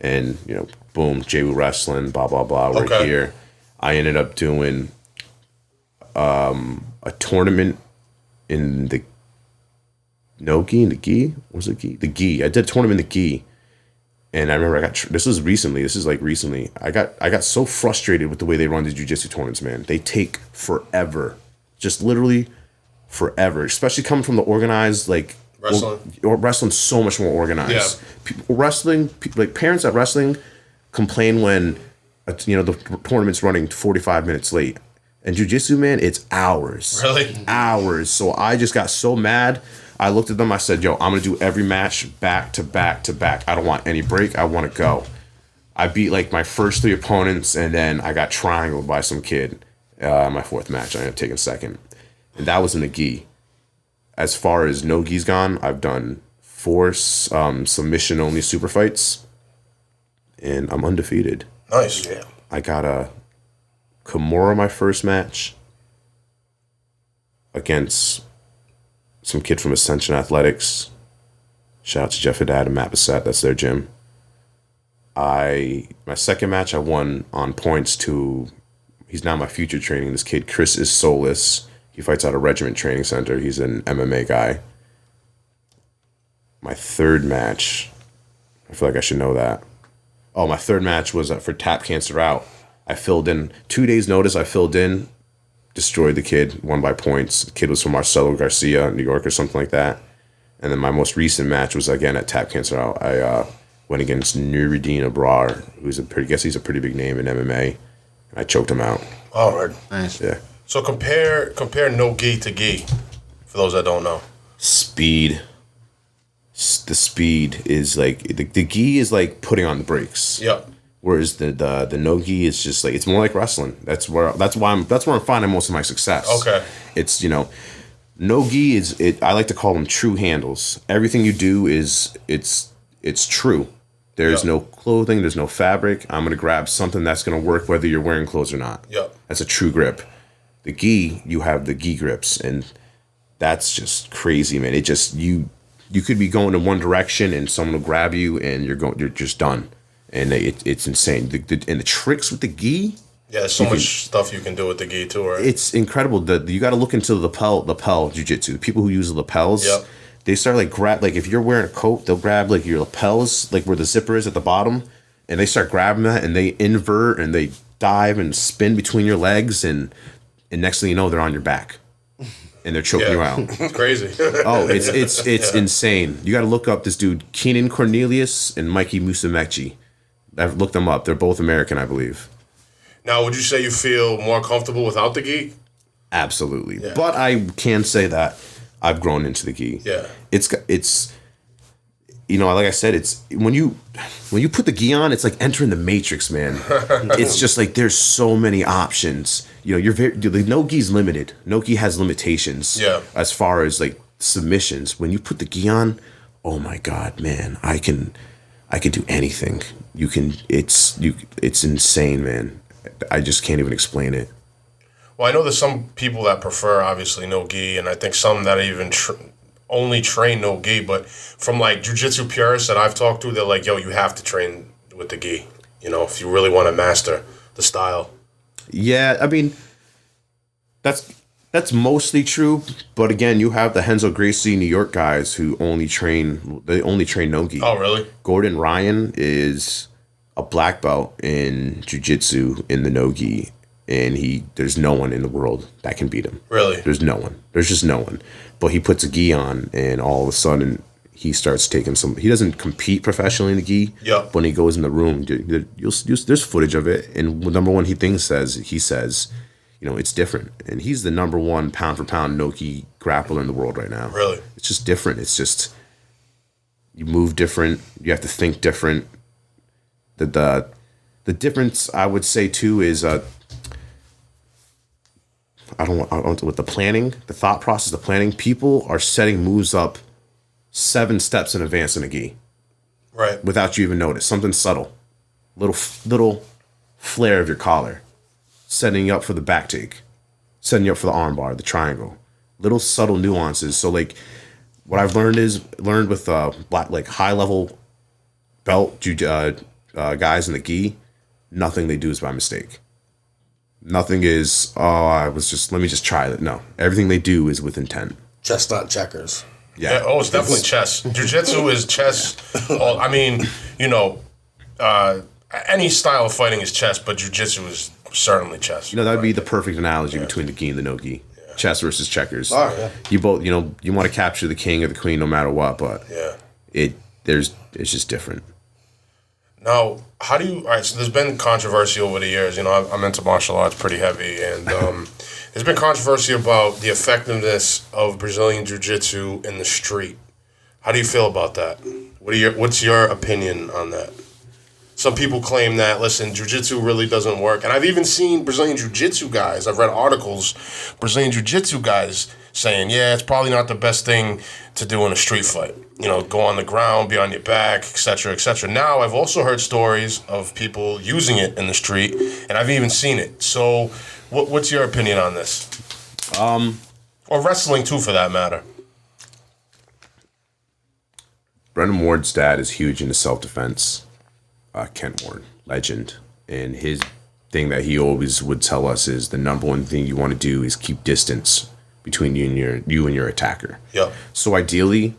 And, boom, JW Wrestling, blah, blah, blah, right here. I ended up doing a tournament in the gi. Was it gi? The gi. I did a tournament in the gi, and I remember this was recently. This is like recently. I got so frustrated with the way they run the jiu-jitsu tournaments. Man, they take forever, just literally forever. Especially coming from the organized wrestling. Wrestling's so much more organized. Yeah. Parents at wrestling complain when the tournament's running 45 minutes late. And jiu-jitsu, man, it's hours. Really? Hours. So I just got so mad. I looked at them. I said, yo, I'm going to do every match back to back to back. I don't want any break. I want to go. I beat like my first 3 opponents, and then I got triangled by some kid. My 4th match. I ended up taking 2nd. And that was in the gi. As far as no gi's gone, I've done 4 submission-only super fights, and I'm undefeated. Nice. Yeah. I got a Kimura my first match against some kid from Ascension Athletics. Shout out to Jeff Haddad and Matt Bissett. That's their gym. My second match I won on points to, he's now my future training. This kid, Chris is Solis. He fights out of Regiment Training Center. He's an MMA guy. My third match, I feel like I should know that. Oh, my third match was for Tap Cancer Out. I filled in 2 days' notice. I filled in, destroyed the kid, won by points. The kid was from Marcelo Garcia, New York, or something like that. And then my most recent match was again at Tap Cancer Out. I went against Nuruddin Abrar, who's he's a pretty big name in MMA. And I choked him out. All right. Nice. Yeah. So compare no gi to gi, for those that don't know. Speed. The speed is like the gi is like putting on the brakes. Yep. Whereas the no gi is just like, it's more like wrestling. That's where I'm finding most of my success. Okay. It's, no gi I like to call them true handles. Everything you do is it's true. There's no clothing, there's no fabric. I'm gonna grab something that's gonna work whether you're wearing clothes or not. Yep. That's a true grip. The gi, you have the gi grips, and that's just crazy, man. It just you could be going in one direction and someone will grab you and you're just done. And it's insane. And the tricks with the gi. Yeah, there's so much stuff you can do with the gi too, right? It's incredible. You got to look into the lapel jiu-jitsu. The people who use the lapels, they start like if you're wearing a coat, they'll grab like your lapels, like where the zipper is at the bottom, and they start grabbing that and they invert and they dive and spin between your legs, and next thing you know, they're on your back. And they're choking you out. It's crazy. Oh, it's insane. You got to look up this dude, Keenan Cornelius and Mikey Musumeci. I've looked them up. They're both American, I believe. Now, would you say you feel more comfortable without the gi? Absolutely. Yeah. But I can say that I've grown into the gi. Yeah. It's like I said, it's when you put the gi on, it's like entering the Matrix, man. It's just like there's so many options. No gi's limited. No gi has limitations. Yeah. As far as like submissions, when you put the gi on, oh my God, man, I can do anything. It's insane, man. I just can't even explain it. Well, I know there's some people that prefer, obviously, no gi, and I think some that even only train no gi, but from like jiu-jitsu purists that I've talked to, they're like, yo, you have to train with the gi, if you really want to master the style. Yeah, I mean, that's mostly true, but again, you have the Renzo Gracie New York guys who only train no gi. Oh, really? Gordon Ryan is a black belt in jiu-jitsu in the no gi, and there's no one in the world that can beat him. Really? There's no one. There's just no one. But he puts a gi on, and all of a sudden, he starts taking he doesn't compete professionally in the gi. Yeah. But when he goes in the room, there's footage of it, and the number one he says, it's different. And he's the number one pound for pound no gi grappler in the world right now. Really? It's just different. It's just, you move different. You have to think different. The difference I would say too is I don't with the planning, the thought process, the planning. People are setting moves up 7 steps in advance in a gi, Right. without you even notice. Something subtle, little flare of your collar, setting you up for the back take, setting you up for the arm bar, the triangle, little subtle nuances. So like, what I've learned with like high level belt guys in the gi, nothing they do is by mistake. Nothing is, let me just try it. No, everything they do is with intent. Just not checkers. Yeah. Oh, it's definitely chess. Jiu-jitsu is chess. Well, I mean, any style of fighting is chess, but jiu-jitsu is certainly chess. That would be the perfect analogy between the gi and the no gi. Yeah. Chess versus checkers. Oh, yeah. You both, you want to capture the king or the queen no matter what, but Yeah. it's just different. Now, how do you? All right, so there's been controversy over the years. You know, I'm into martial arts pretty heavy, and there's been controversy about the effectiveness of Brazilian Jiu Jitsu in the street. How do you feel about that? What's your opinion on that? Some people claim that, listen, Jiu Jitsu really doesn't work. And I've even seen Brazilian Jiu Jitsu guys, I've read articles, Brazilian Jiu Jitsu guys saying, yeah, it's probably not the best thing to do in a street fight. You know, go on the ground, be on your back, etc., etc. Now, I've also heard stories of people using it in the street, and I've even seen it. So, what's your opinion on this? Or wrestling, too, for that matter. Brendan Ward's dad is huge into self-defense. Kent Ward, legend. And his thing that he always would tell us is the number one thing you want to do is keep distance between you and your attacker. Yep. So ideally,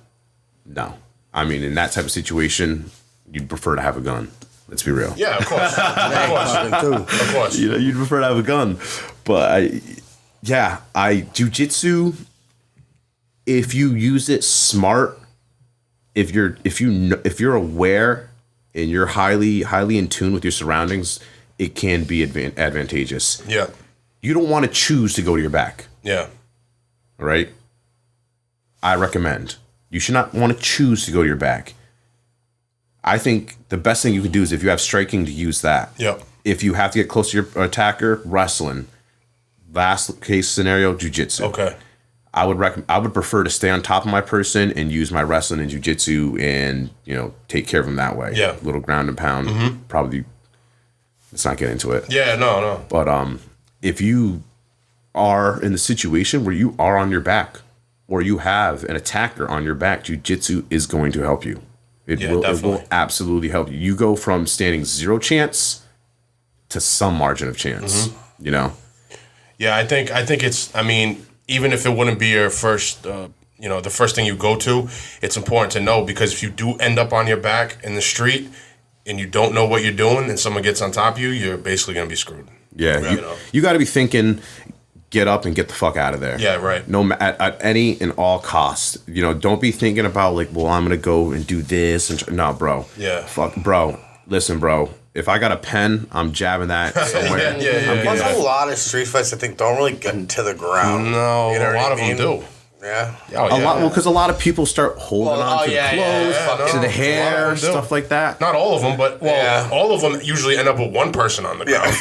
no. I mean, in that type of situation, you'd prefer to have a gun. Let's be real. Yeah, of course. Of course. You know, you'd prefer to have a gun. But jiu-jitsu, if you use it smart, if you're aware and you're highly in tune with your surroundings, it can be advantageous. Yeah. You don't want to choose to go to your back. Yeah. All right? I recommend. You should not want to choose to go to your back. I think the best thing you can do is if you have striking, to use that. Yep. If you have to get close to your attacker, wrestling. Last case scenario, jiu-jitsu. Okay. I would prefer to stay on top of my person and use my wrestling and jiu-jitsu and, you know, take care of them that way. Yeah. Little ground and pound. Mm-hmm. Probably, let's not get into it. Yeah, no. But if you are in the situation where you are on your back or you have an attacker on your back, jiu-jitsu is going to help you. It will absolutely help you. You go from standing 0 chance to some margin of chance, you know? Yeah, I think it's, I mean, even if it wouldn't be your first, the first thing you go to, it's important to know, because if you do end up on your back in the street and you don't know what you're doing and someone gets on top of you, you're basically going to be screwed. Yeah, you got to be thinking, get up and get the fuck out of there. Yeah, right. No, at any and all costs. You know, don't be thinking about like, well, I'm going to go and do this. No, bro. Yeah. Fuck, bro. Listen, bro. If I got a pen, I'm jabbing that somewhere. There's a lot of street fights I think don't really get to the ground. No, you know a lot of them do. Yeah. Because a lot of people start holding on to the clothes, to the hair, stuff like that. Not all of them, but all of them usually end up with one person on the ground.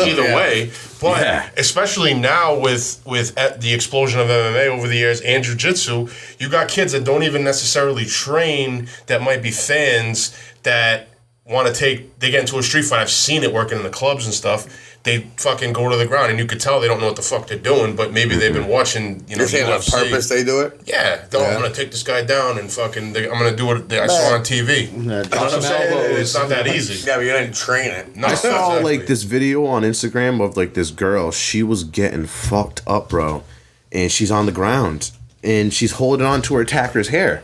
Either way, but especially now with the explosion of MMA over the years and jiu-jitsu, you got kids that don't even necessarily train, that might be fans that want to they get into a street fight. I've seen it working in the clubs and stuff. They fucking go to the ground, and you could tell they don't know what the fuck they're doing, but maybe they've been watching, You're saying on purpose they do it? Yeah. I'm going to take this guy down and fucking, I'm going to do what I saw on TV. It's not that easy. Yeah, but you didn't train it. No, I saw like this video on Instagram of like this girl. She was getting fucked up, bro. And she's on the ground, and she's holding on to her attacker's hair.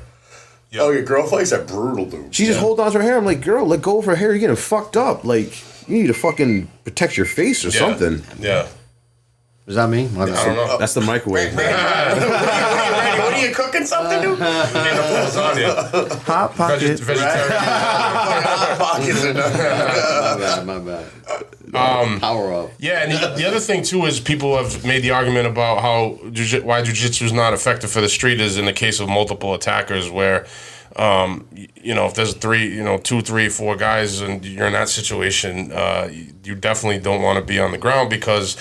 Yep. Oh, your girl fights that brutal, dude. She just holds on to her hair. I'm like, girl, let go of her hair. You're getting fucked up. Like, you need to fucking protect your face or something. Yeah. Does that mean? I don't know. That's the microwave. What are you cooking something, dude? Hot pocket. My bad. Power up. Yeah, and the other thing too is people have made the argument about why jiu-jitsu is not effective for the street is in the case of multiple attackers, where if there's 2, 3, 4 guys and you're in that situation, you definitely don't want to be on the ground, because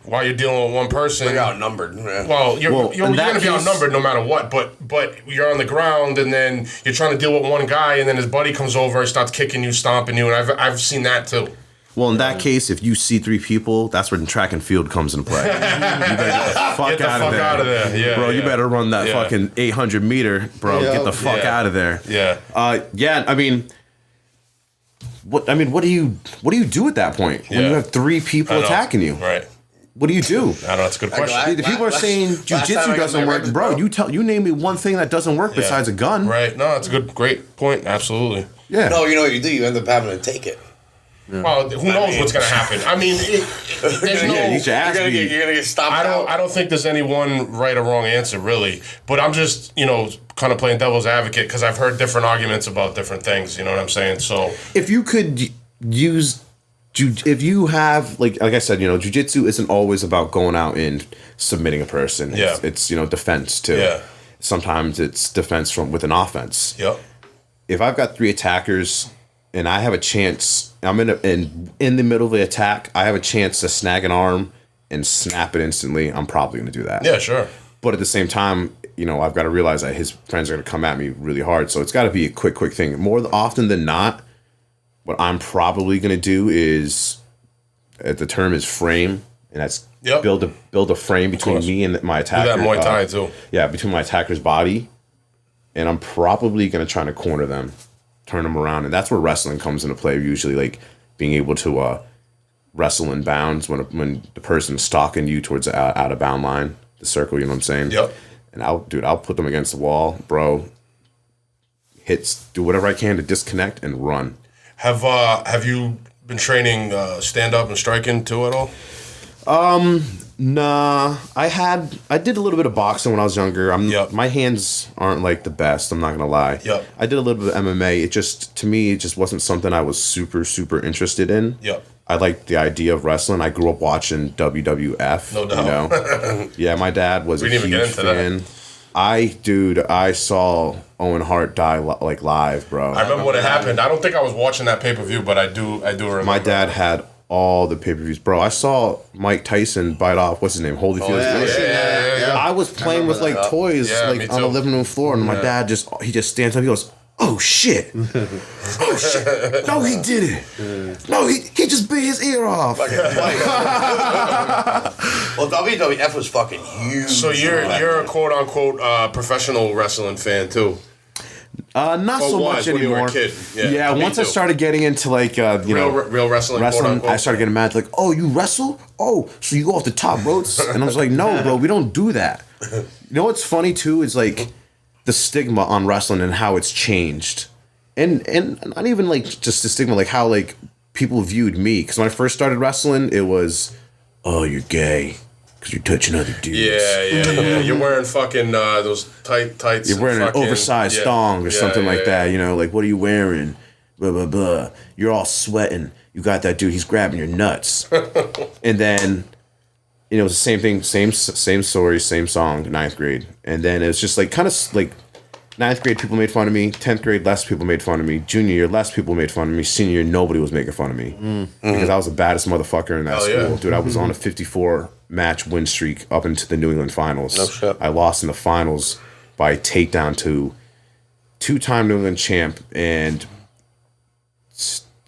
while you're dealing with one person, you're outnumbered. Yeah. Well, you're going to be outnumbered no matter what. But you're on the ground, and then you're trying to deal with one guy, and then his buddy comes over and starts kicking you, stomping you, and I've seen that too. Well, in that case, if you see 3 people, that's where the track and field comes into play. You better get the fuck out of there. Yeah, bro, you better run that fucking 800 meter, bro. Get the fuck out of there. Yeah. I mean, what do you do at that point when you have 3 people attacking you? Right. What do you do? I don't know. That's a good question. The people are saying jiu-jitsu doesn't work, bro. You name me one thing that doesn't work besides a gun. Right. No, that's a great point. Absolutely. Yeah. No, you know what you do? You end up having to take it. Well, who knows what's going to happen? I mean, there's no. you should ask me. You're gonna get stopped. I don't think there's any one right or wrong answer, really. But I'm just, kind of playing devil's advocate because I've heard different arguments about different things. You know what I'm saying? So if you could use, if you have, like I said, jiu-jitsu isn't always about going out and submitting a person. It's defense too. Yeah. Sometimes it's defense with an offense. Yep. If I've got 3 attackers and I have a chance, I'm in the middle of the attack, I have a chance to snag an arm and snap it instantly, I'm probably going to do that. Yeah, sure. But at the same time, I've got to realize that his friends are going to come at me really hard. So it's got to be a quick thing. More often than not, what I'm probably going to do is, the term is frame, and that's build a frame between me and my attacker. Do that Muay Thai too. Yeah, between my attacker's body, and I'm probably going to try to corner them, turn them around, and that's where wrestling comes into play. Usually, like being able to wrestle in bounds when the person's stalking you towards the out of bound line, the circle. You know what I'm saying? Yep. And I'll put them against the wall, bro. Do whatever I can to disconnect and run. Have you been training stand up and striking too at all? Nah, I did a little bit of boxing when I was younger. My hands aren't like the best, I'm not gonna lie. Yep. I did a little bit of MMA. To me, it just wasn't something I was super, super interested in. Yep. I liked the idea of wrestling. I grew up watching WWF. No doubt. Yeah, my dad was We a didn't even huge get into fan. I saw Owen Hart die live, bro. I remember when it happened. I don't think I was watching that pay-per-view, but I do remember. My dad had all the pay-per-views, bro. I saw Mike Tyson bite off what's his name, Holyfield's. Yeah. I was playing with like toys me on the too. living room floor, and my dad just stands up. He goes, "Oh shit! Oh shit! No, he didn't. No, he just bit his ear off." Well, WWF was fucking huge. So you're a quote unquote professional wrestling fan too. Not so much when you were anymore. a kid. Yeah, once I started getting into like real wrestling, quote unquote. I started getting mad. Like, oh, you wrestle? Oh, so you go off the top ropes? And I was like, no, bro, we don't do that. You know what's funny too is like the stigma on wrestling and how it's changed, and not even like just the stigma, like how like people viewed me. Because when I first started wrestling, it was, oh, you're gay because you're touching other dudes. Yeah. You're wearing fucking those tights. You're wearing an oversized thong or something like that. You know, like, what are you wearing? Blah, blah, blah. You're all sweating. You got that dude, he's grabbing your nuts. And then, it was the same thing, same story, same song, 9th grade. And then it was just like, kind of like, 9th grade, people made fun of me. 10th grade, less people made fun of me. Junior year, less people made fun of me. Senior year, nobody was making fun of me. Because I was the baddest motherfucker in that school. Yeah. Dude, I was on a 54-match win streak up into the New England Finals. No shit. I lost in the finals by takedown to 2-time New England champ and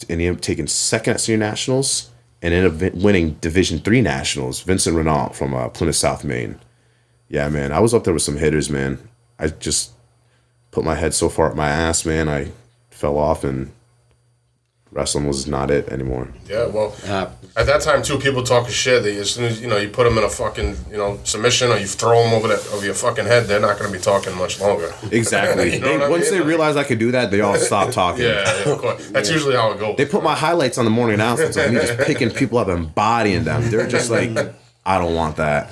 ended up taking second at senior nationals and ended up winning Division III nationals. Vincent Renault from Plymouth, South Maine. Yeah, man, I was up there with some hitters, man. I just put my head so far up my ass, man, I fell off, and wrestling was not it anymore. Yeah, well, at that time too, people talking shit. As soon as you put them in a fucking submission or you throw them over your fucking head, they're not going to be talking much longer. Exactly. Once they realize I could do that, they all stop talking. Yeah, of course. That's usually how it goes. They put my highlights on the morning announcements of me just picking people up and bodying them. They're just like, I don't want that.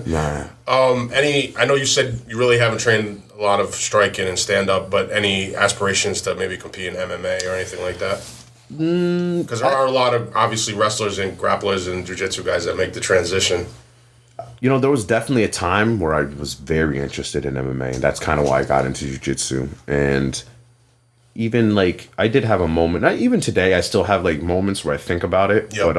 Nah. I know you said you really haven't trained a lot of striking and stand up, but any aspirations to maybe compete in MMA or anything like that? Because there are a lot of obviously wrestlers and grapplers and jiu-jitsu guys that make the transition. There was definitely a time where I was very interested in MMA, and that's kind of why I got into jiu-jitsu. And even like I did have a moment. Even today, I still have like moments where I think about it, Yep. but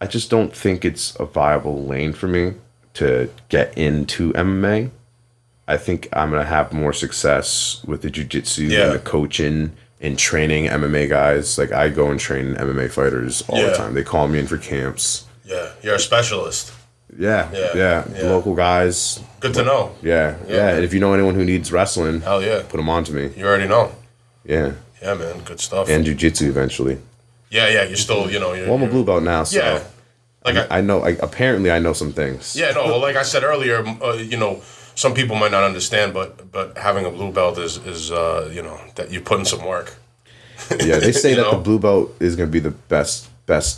I just don't think it's a viable lane for me to get into MMA. I think I'm going to have more success with the jiu-jitsu and the coaching and training MMA guys. Like, I go and train MMA fighters all the time. They call me in for camps. Yeah, you're a specialist. Yeah. The local guys. Good to know. Yeah. And if you know anyone who needs wrestling, Hell yeah. put them on to me. You already know. Yeah. Yeah, man, good stuff. And jiu-jitsu eventually. Yeah, you're still, you're... Well, I'm a blue belt now, so... Yeah. Like I know, apparently I know some things. Yeah, no, well, like I said earlier, some people might not understand, but having a blue belt is that you're putting some work. Yeah, they say that the blue belt is going to be the best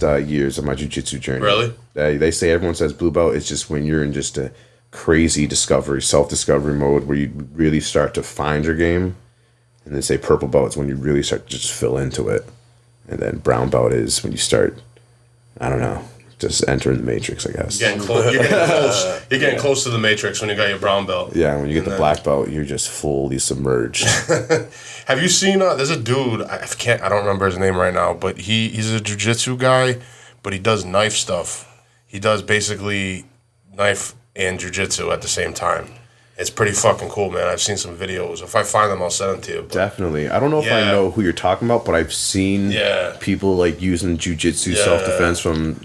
years of my jiu-jitsu journey. Really? They say everyone says blue belt is just when you're in just a crazy self-discovery mode where you really start to find your game. And they say purple belt is when you really start to just fill into it. And then brown belt is when you start, I don't know, just entering the matrix, I guess. You're getting close. You're getting close to the matrix when you got your brown belt. Yeah, when you get the black belt, you're just fully submerged. Have you seen? There's a dude. I don't remember his name right now, but he's a jiu-jitsu guy, but he does knife stuff. He does basically knife and jiu-jitsu at the same time. It's pretty fucking cool, man. I've seen some videos. If I find them, I'll send them to you. But definitely. I don't know if I know who you're talking about, but I've seen people like using jiu-jitsu self-defense from.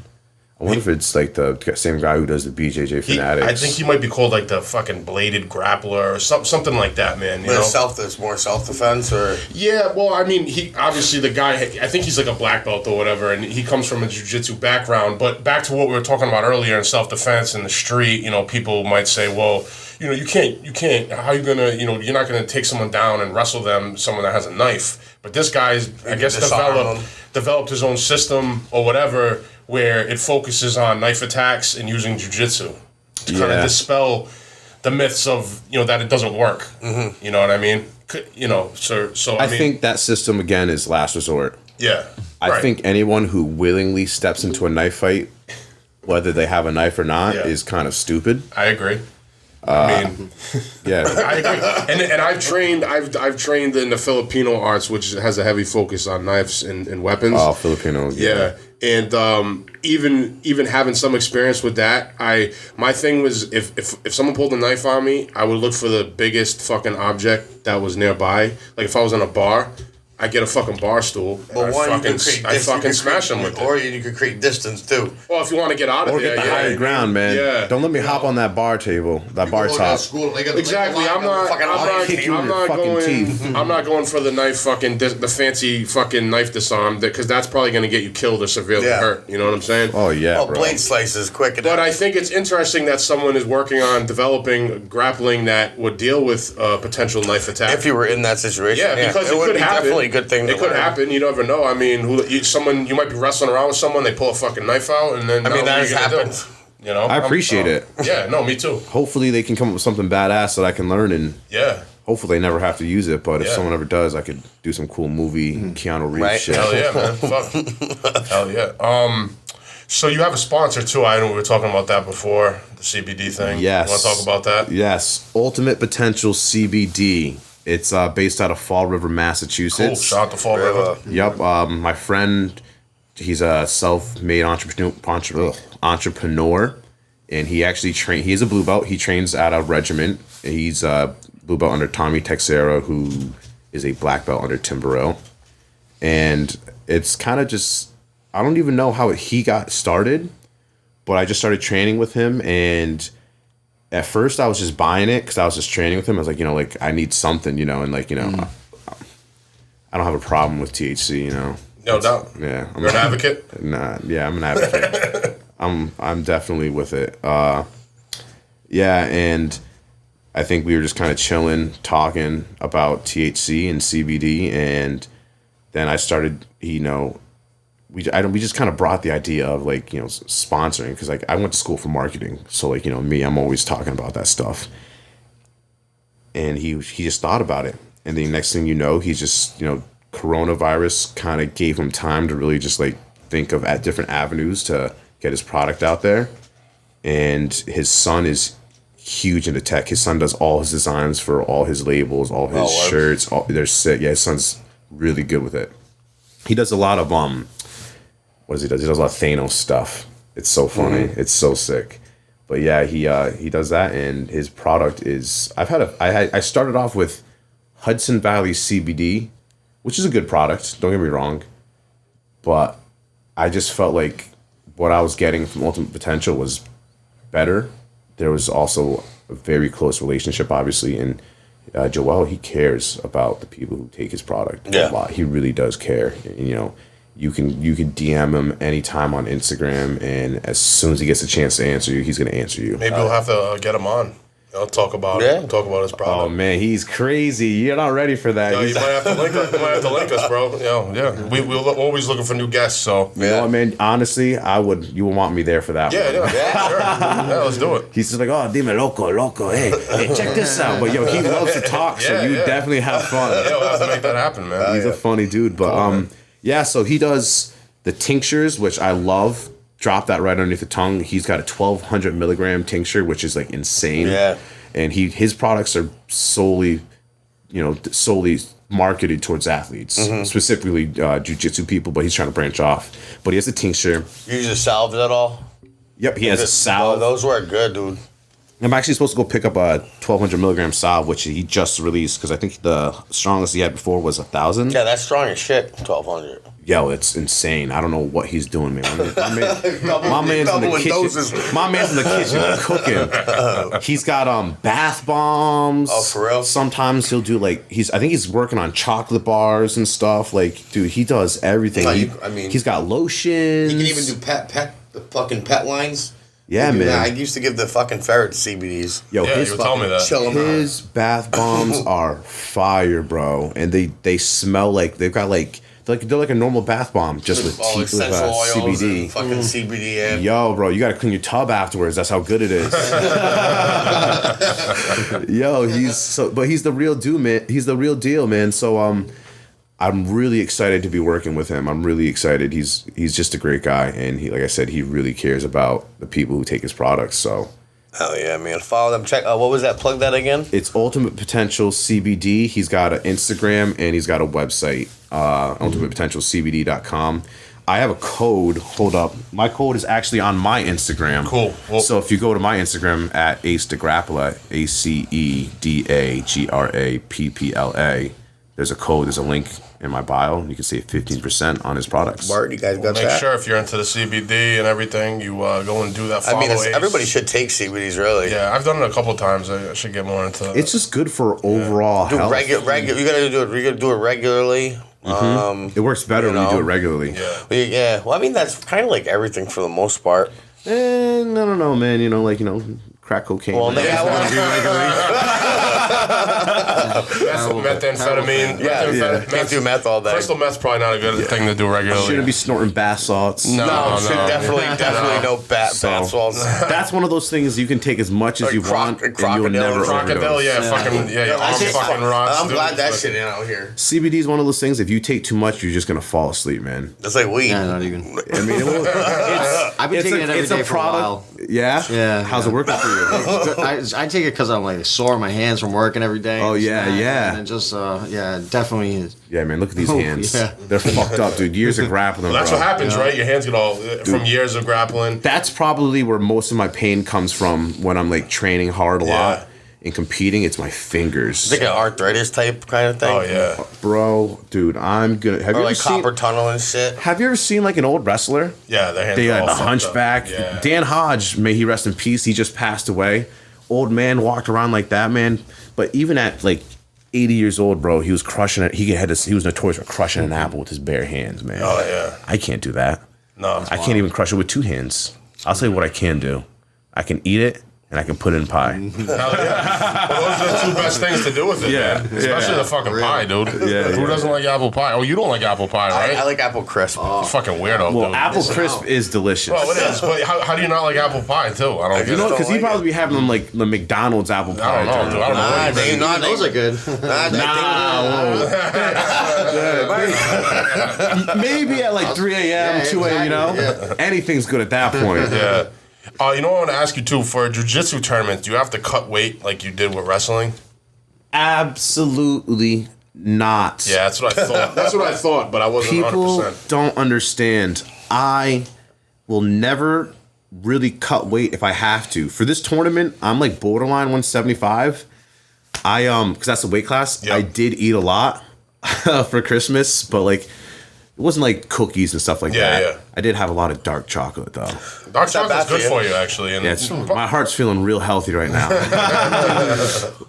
I wonder if it's like the same guy who does the BJJ Fanatics. I think he might be called like the fucking bladed grappler or something like that, man. You know? There's more self-defense or... Yeah, well, I mean, he obviously the guy, I think he's like a black belt or whatever, and he comes from a jiu-jitsu background. But back to what we were talking about earlier in self-defense in the street, you know, people might say, well, you know, you can't, how you gonna, you know, you're not gonna take someone down and wrestle someone that has a knife. But this guy's, I guess, developed his own system or whatever, where it focuses on knife attacks and using jiu-jitsu to kind of dispel the myths of, you know, that it doesn't work. Mm-hmm. You know what I mean? You know, so I mean, think that system, again, is last resort. Yeah. I think anyone who willingly steps into a knife fight, whether they have a knife or not, is kind of stupid. I agree. I mean, I agree. And I've trained in the Filipino arts, which has a heavy focus on knives and weapons. Oh, Filipino. Yeah. And even having some experience with that, my thing was if someone pulled a knife on me, I would look for the biggest fucking object that was nearby. Like if I was in a bar, I get a fucking bar stool. And I fucking smash them with it. Or you could create distance too. Well, if you want to get out of there, get the higher ground, man. Yeah. Don't let me hop on that bar table, that bar top. Exactly. I'm not going for the knife fucking the fancy fucking knife disarm because that's probably going to get you killed or severely hurt. You know what I'm saying? Oh yeah. Bro. Blade slices quick enough. But I think it's interesting that someone is working on developing grappling that would deal with potential knife attack. If you were in that situation, because it could happen. Definitely a good thing. It could happen. You never know. I mean, you might be wrestling around with someone, they pull a fucking knife out, and then that has happened. You know, I appreciate it. Yeah, no, me too. Hopefully, they can come up with something badass that I can learn, and hopefully, they never have to use it. But if someone ever does, I could do some cool movie Keanu Reeves shit. Hell yeah, man! Fuck. Hell yeah. So you have a sponsor too. I know we were talking about that before, the CBD thing. Yes. You want to talk about that? Yes. Ultimate Potential CBD. It's based out of Fall River, Massachusetts. Cool. Shout out to Fall River. Yep. My friend, he's a self-made entrepreneur, and he actually he is a blue belt. He trains at a regiment. He's a blue belt under Tommy Texera, who is a black belt under Tim Burrill. And it's kind of just, I don't even know how he got started, but I just started training with him, and at first, I was just buying it because I was just training with him. I was like, like, I need something, and like, I don't have a problem with THC, No doubt. Yeah. You're an advocate? Nah, yeah, I'm an advocate. I'm definitely with it. Yeah, and I think we were just kind of chilling, talking about THC and CBD, and then I started, we just kind of brought the idea of like, sponsoring, because like I went to school for marketing. So like, me, I'm always talking about that stuff. And he just thought about it. And the next thing you know, he's just, coronavirus kind of gave him time to really just like think of different avenues to get his product out there. And his son is huge into tech. His son does all his designs for all his labels, all his shirts. They're sick. Yeah, his son's really good with it. He does a lot of what does he do? He does a lot of Thanos stuff. It's so funny. Mm-hmm. It's so sick. But yeah, he does that, and his product is. I started off with Hudson Valley CBD, which is a good product. Don't get me wrong, but I just felt like what I was getting from Ultimate Potential was better. There was also a very close relationship, obviously, and Joel, he cares about the people who take his product a lot. He really does care. And, you can DM him anytime on Instagram, and as soon as he gets a chance to answer you, he's going to answer you. Maybe we'll have to get him on. I'll talk about Yeah. it. Talk about his product. Oh man, he's crazy. You're not ready for that. Yo, you might have to link us. You might have to link us, bro. Yo, yeah. We're always looking for new guests. So You know what, man? Honestly, you would want me there for that yeah, one. yeah, sure. Yeah, let's do it. He's just like, oh, dime loco, hey, check this out. But yo, he loves to talk, so you definitely have fun. Yeah, we'll have to make that happen, man. He's a funny dude. But yeah, so he does the tinctures, which I love. Drop that right underneath the tongue. He's got a 1,200 milligram tincture, which is like insane. Yeah. And his products are solely marketed towards athletes, specifically jiu-jitsu people, but he's trying to branch off. But he has a tincture. You use a salve at all? Yep, he has a salve. Those work good, dude. I'm actually supposed to go pick up a 1,200 milligram salve, which he just released, because I think the strongest he had before was 1,000. Yeah, that's strong as shit. 1,200. Yo, it's insane. I don't know what he's doing, man. My man's in the Doubling kitchen. doses. My man's in the kitchen cooking. He's got bath bombs. Oh, for real? Sometimes he'll do I think he's working on chocolate bars and stuff. Like, dude, he does everything. He's got lotions. You can even do the fucking pet lines. Yeah, man. I used to give the fucking ferret CBDs. Yo, Yeah, you were telling me that. Chill 'em his bath bombs are fire, bro, and they smell like they've got they're like a normal bath bomb, just with all essential oils CBD. and fucking CBD. Yeah. Yo, bro, you gotta clean your tub afterwards. That's how good it is. Yo, he's the real deal, man. He's the real deal, man. So I'm really excited to be working with him. I'm really excited. He's just a great guy, and he, like I said, he really cares about the people who take his products. So. Hell yeah, man. Follow them. Check. What was that? Plug that again. It's Ultimate Potential CBD. He's got an Instagram and he's got a website, ultimatepotentialcbd.com. I have a code. Hold up. My code is actually on my Instagram. Cool. Well, so if you go to my Instagram at Ace Da Grappla, ACEDAGRAPPLA, there's a code. There's a link in my bio. You can save 15% on his products. Bart, you guys got make that? sure if you're into the CBD and everything, you go and do that. Follow Ace. Everybody should take CBDs, really. Yeah, I've done it a couple of times. I should get more into it. It's just good for overall health. You gotta do it. You gotta do it regularly. It works better when you do it regularly. Yeah. Well, I mean, that's kind of like everything for the most part. No, man. Crack cocaine. Well, That's methamphetamine. Can't do meth all day. Crystal meth's probably not a good thing to do regularly. Shouldn't be snorting bath salts. No, definitely no bath salts. That's one of those things you can take as much as you want, and you'll never Crocodile, overdose. your arm fucking rots. I'm glad that shit ain't out here. CBD is one of those things. If you take too much, you're just gonna fall asleep, man. It's like weed. Yeah, not even. I mean, I've been taking it every day for a while. Yeah. Yeah. How's it working for you? I take it because I'm like sore my hands from working every day. Oh yeah. And it just definitely. Yeah, man. Look at these hands. Yeah. They're fucked up, dude. Years of grappling. That's bro. what happens, right? Your hands get all from years of grappling. That's probably where most of my pain comes from when I'm like training hard a lot and competing. It's my fingers. It's like an arthritis type kind of thing. Oh yeah, bro, dude. I'm gonna. Have or you like ever copper seen? Have you seen Have you ever seen like an old wrestler? yeah. Their hands They are had all the fucked hunchback. up. Yeah. Dan Hodge, may he rest in peace. He just passed away. Old man walked around like that, man. But even at like 80 years old, bro, he was crushing it. He was notorious for crushing an apple with his bare hands, man. Oh yeah. I can't do that. No, I can't even crush it with two hands. I'll tell you what I can do. I can eat it and I can put it in pie. Hell yeah. Well, those are the two best things to do with it, Yeah, man. Especially the fucking pie, dude. Who doesn't like apple pie? Oh, you don't like apple pie, right? I like apple crisp. You fucking weirdo, Well, dude. apple crisp is delicious. Well, it is, but how do you not like apple pie too? I don't get You know, it. because he probably be having them like the McDonald's apple pie. I don't know, dude. I don't know. what you think. Those are good. Maybe at like 3 a.m., 2 a.m., you know? Anything's good at that point. Yeah. You know what I want to ask you too? For a jiu-jitsu tournament, do you have to cut weight like you did with wrestling? Absolutely not. Yeah, that's what I thought. That's what I thought, but I wasn't People 100%. don't understand. I will never really cut weight if I have to. For this tournament, I'm like borderline 175. Because that's the weight class. Yep. I did eat a lot for Christmas, but like it wasn't like cookies and stuff like that. Yeah. I did have a lot of dark chocolate though. Dark chocolate's bad good for for you. you, actually. And My heart's feeling real healthy right now.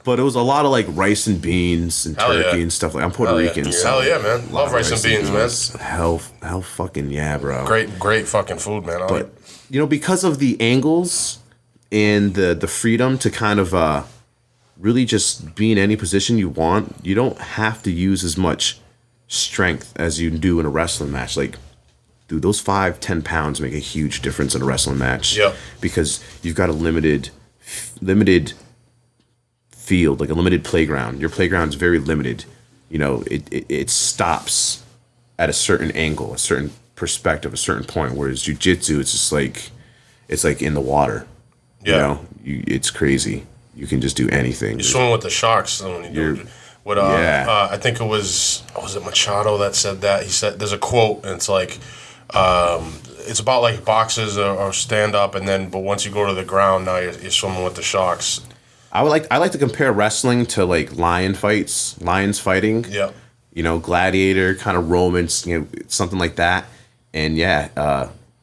But it was a lot of like rice and beans and Hell turkey yeah. and stuff like. I'm Puerto Rican. So Hell yeah, man. Love rice and beans, man. Hell fucking yeah, bro. Great fucking food, man. But because of the angles and the freedom to kind of really just be in any position you want. You don't have to use as much strength as you do in a wrestling match. Like, dude, those 5-10 pounds make a huge difference in a wrestling match. Yeah. Because you've got a limited field, like a limited playground. Your playground's very limited. You know, it stops at a certain angle, a certain perspective, a certain point. Whereas jiu-jitsu, it's just like, it's like in the water. Yeah. You know, it's crazy. You can just do anything. You're swimming with the sharks when you do it. With, I think it was it Machado that said that? He said, there's a quote, and it's like, it's about like boxes or stand up, but once you go to the ground, now you're swimming with the sharks. I like to compare wrestling to like lions fighting. Yeah. You know, gladiator kind of Romans, you know, something like that. And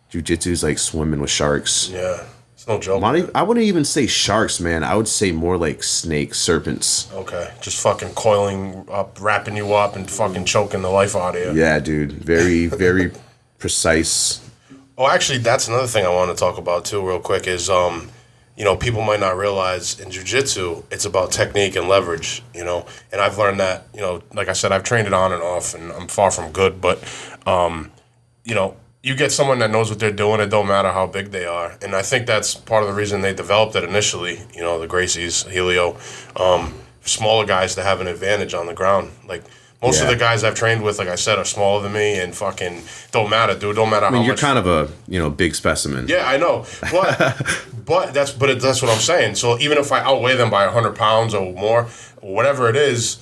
jiu-jitsu is like swimming with sharks. Yeah. It's no joke. I wouldn't even say sharks, man. I would say more like snakes, serpents. Okay. Just fucking coiling up, wrapping you up, and fucking choking the life out of you. Yeah, dude. Very, very precise. Oh, actually, that's another thing I want to talk about too, real quick. Is you know, people might not realize in jiu-jitsu, it's about technique and leverage. You know, and I've learned that. You know, like I said, I've trained it on and off, and I'm far from good, but you know. You get someone that knows what they're doing, it don't matter how big they are. And I think that's part of the reason they developed it initially, you know, the Gracies, Helio, smaller guys to have an advantage on the ground. Like, most of the guys I've trained with, like I said, are smaller than me and fucking don't matter, dude. Don't matter how much. You're kind of a, you know, big specimen. Yeah, I know. But that's what I'm saying. So even if I outweigh them by 100 pounds or more, whatever it is,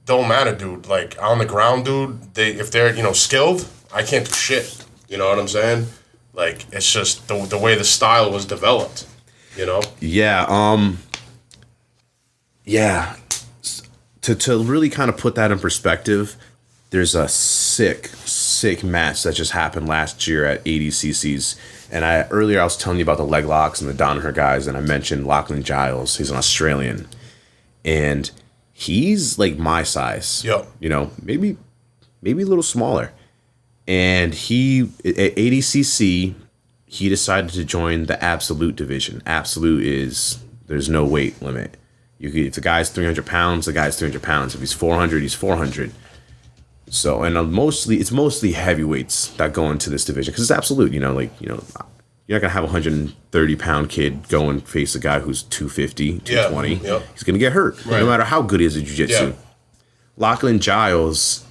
don't matter, dude. Like, on the ground, dude, if they're, you know, skilled, I can't do shit. You know what I'm saying? Like, it's just the way the style was developed, you know? Yeah. Yeah. To really kind of put that in perspective, there's a sick match that just happened last year at 80cc's. And earlier I was telling you about the leg locks and the Danaher guys, and I mentioned Lachlan Giles. He's an Australian. And he's like my size. Yep. You know, maybe a little smaller. And he, at 80cc, he decided to join the absolute division. Absolute is, there's no weight limit. If the guy's 300 pounds, the guy's 300 pounds. If he's 400, he's 400. So, and it's mostly heavyweights that go into this division because it's absolute. You know, like, you know, you're not going to have a 130-pound kid go and face a guy who's 250, 220. Yeah, yep. He's going to get hurt, no matter how good he is at jiu-jitsu. Yeah. Lachlan Giles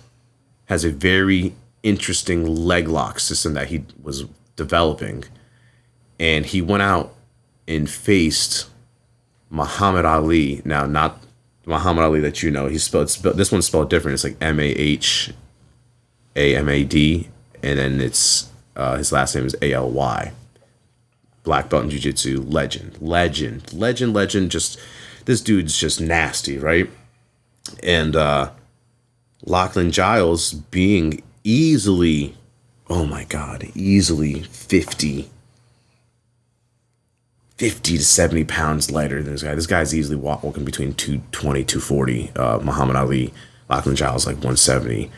has a very interesting leg lock system that he was developing, and he went out and faced Muhammad Ali. Now, not Muhammad Ali that you know. This one's spelled different. It's like Mahamad, and then it's his last name is Aly. Black belt in jiu-jitsu, legend. Just this dude's just nasty, right? And Lachlan Giles being easily 50 to 70 pounds lighter than this guy. This guy's easily walking between 220, 240. Muhammad Ali, Lachlan Giles, like 170.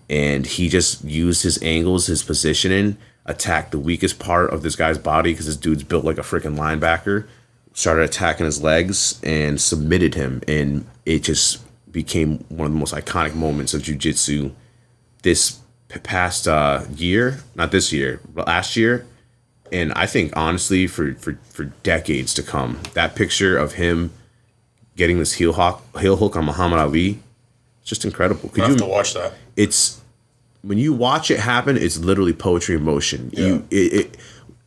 And he just used his angles, his positioning, attacked the weakest part of this guy's body because this dude's built like a freaking linebacker, started attacking his legs and submitted him. And it just became one of the most iconic moments of jiu-jitsu this past year, not this year, but last year, and I think honestly for decades to come. That picture of him getting this heel hook on Muhammad Ali, it's just incredible. I have to watch that. It's when you watch it happen, it's literally poetry in motion. Yeah.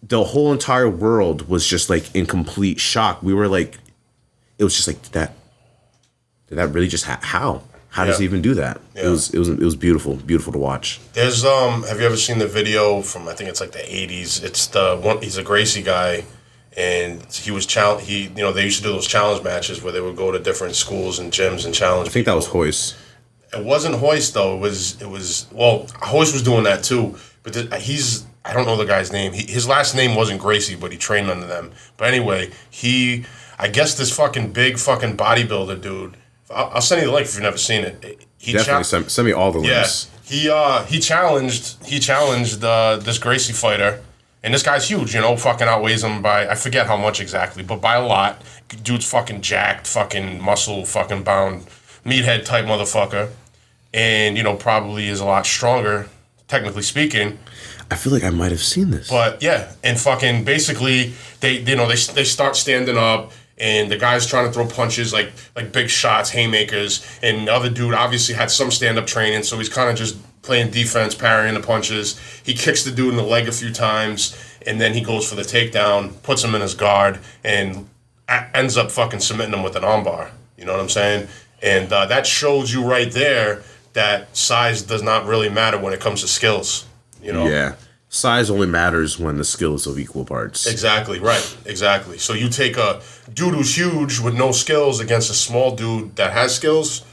The whole entire world was just like in complete shock. We were like, it was just like, did that really just how? How does he even do that? Yeah. It was beautiful to watch. There's have you ever seen the video from, I think it's like the 80s? It's the one, he's a Gracie guy, and he was you know, they used to do those challenge matches where they would go to different schools and gyms and challenge. I think that was Hoist. It wasn't Hoist though. It was well, Hoist was doing that too, but I don't know the guy's name. His last name wasn't Gracie, but he trained under them. But anyway, I guess this fucking big fucking bodybuilder dude. I'll send you the link if you've never seen it. Definitely send me all the links. Yeah, he challenged this Gracie fighter, And this guy's huge, you know, fucking outweighs him by, I forget how much exactly, but by a lot. Dude's fucking jacked, fucking muscle, fucking bound, meathead type motherfucker. And, you know, probably is a lot stronger, technically speaking. I feel like I might have seen this. But, yeah, and fucking basically, they start standing up, and the guy's trying to throw punches, like big shots, haymakers, and the other dude obviously had some stand-up training, so he's kind of just playing defense, parrying the punches. He kicks the dude in the leg a few times, and then he goes for the takedown, puts him in his guard, and ends up fucking submitting him with an armbar. You know what I'm saying? And that shows you right there that size does not really matter when it comes to skills. You know? Yeah. Size only matters when the skills of equal parts. Exactly, right. Exactly. So you take a dude who's huge with no skills against a small dude that has skills,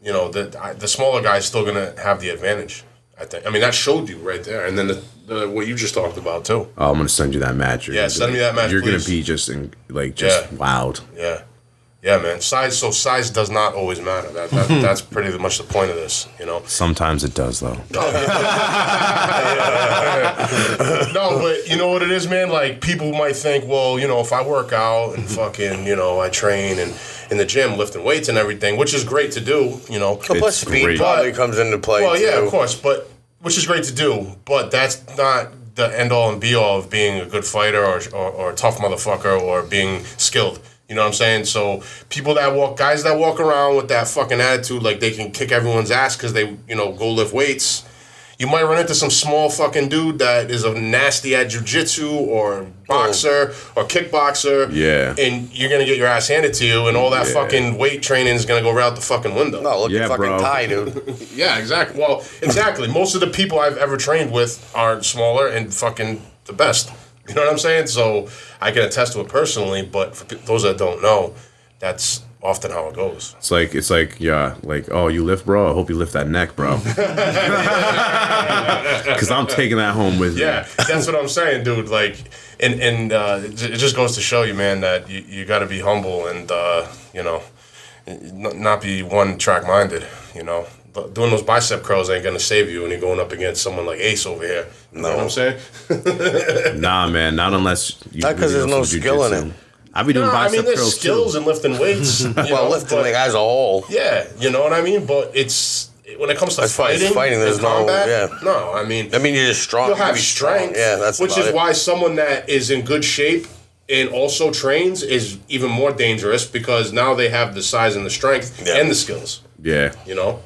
you know, the smaller guy's still going to have the advantage, I think. I mean, that showed you right there. And then the what you just talked about, too. Oh, I'm going to send you that match. Send me that match, You're please. going to be just, wowed. Yeah. Yeah, man. Size does not always matter. That's pretty much the point of this, you know. Sometimes it does, though. No, but you know what it is, man? Like, people might think, well, you know, if I work out and fucking, you know, I train and in the gym lifting weights and everything, which is great to do, you know. Plus speed great. probably comes into play, Well, yeah, too. of course, but which is great to do, but that's not the end-all and be-all of being a good fighter or a tough motherfucker or being skilled. You know what I'm saying? So guys that walk around with that fucking attitude like they can kick everyone's ass because they, you know, go lift weights, you might run into some small fucking dude that is a nasty at jiu-jitsu or boxer or kickboxer. Yeah. And you're going to get your ass handed to you and all that fucking weight training is going to go right out the fucking window. No, look at fucking bro. Ty, dude. Yeah, exactly. Well, exactly. Most of the people I've ever trained with are smaller and fucking the best. You know what I'm saying? So I can attest to it personally, but for those that don't know, that's often how it goes. It's like, yeah, like, oh, you lift, bro? I hope you lift that neck, bro. Because I'm taking that home with me. Yeah, that's what I'm saying, dude. Like, and it just goes to show you, man, that you got to be humble and, you know, not be one-track minded, you know. Doing those bicep curls ain't going to save you when you're going up against someone like Ace over here. You know what I'm saying? Nah, man, not unless you Not because really there's know no some skill in jujitsu. it. I be doing bicep there's curls skills too. in lifting weights. Well, lifting like as a whole. Yeah, you know what I mean? But it's when it comes to As far as fighting, there's and no- combat, yeah. No, I mean, you're just strong. you'll have You be strong. strength. Yeah, that's which about is it. why someone that is in good shape and also trains is even more dangerous because now they have the size and the strength and the skills. Yeah. You know?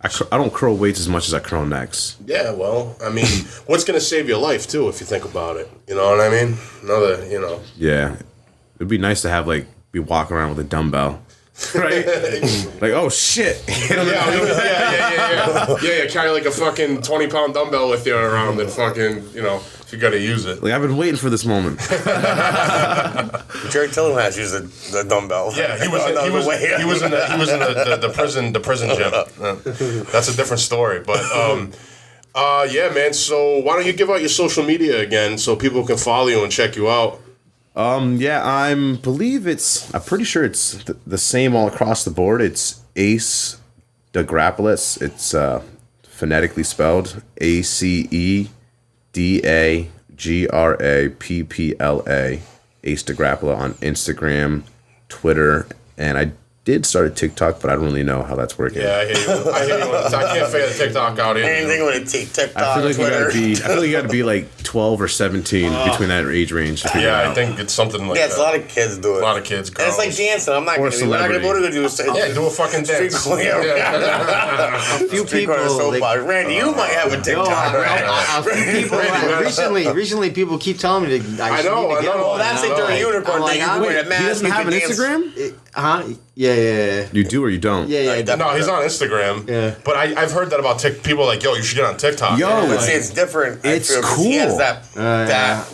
I don't curl weights as much as I curl necks. Yeah, well, I mean, what's going to save your life, too, if you think about it? You know what I mean? Another, you know. Yeah. It'd be nice to have, like, be walking around with a dumbbell. Right? Like, oh, shit. Yeah, carry like a fucking 20-pound dumbbell with you around and fucking, you know, if you got to use it. Like, I've been waiting for this moment. Jerry Tillinghast used the dumbbell. Yeah, he was in the prison gym. That's a different story, but yeah, man. So why don't you give out your social media again so people can follow you and check you out? Yeah, I'm pretty sure it's the same all across the board. It's Ace Da Grappla. It's phonetically spelled ACEDAGRAPPLA. Ace Da Grappla on Instagram, Twitter, and I did start a TikTok, but I don't really know how that's working. Yeah, I hear you. I can't figure the TikTok out either. Anything with a TikTok, I feel like Twitter. you gotta be like 12 or 17 between that age range to figure it Yeah, out. I think it's something like Yeah, that. it's a lot of kids do it. A lot of kids, And girls. it's like dancing. We're not going to do it. Do a fucking dance. A few people, Randy, you might have a TikTok. A few people recently people keep telling me to. I know, need to get I know. one. Well, that's like during a unicorn I'm like, thing. You can wear a mask. He doesn't you have can an dance. Instagram? Huh? Yeah. You do or you don't? Yeah. No, he's on Instagram. Yeah. But I've heard that about people like, yo, you should get on TikTok. Yo, But see, it's different. I It's feel, 'cause He has cool. that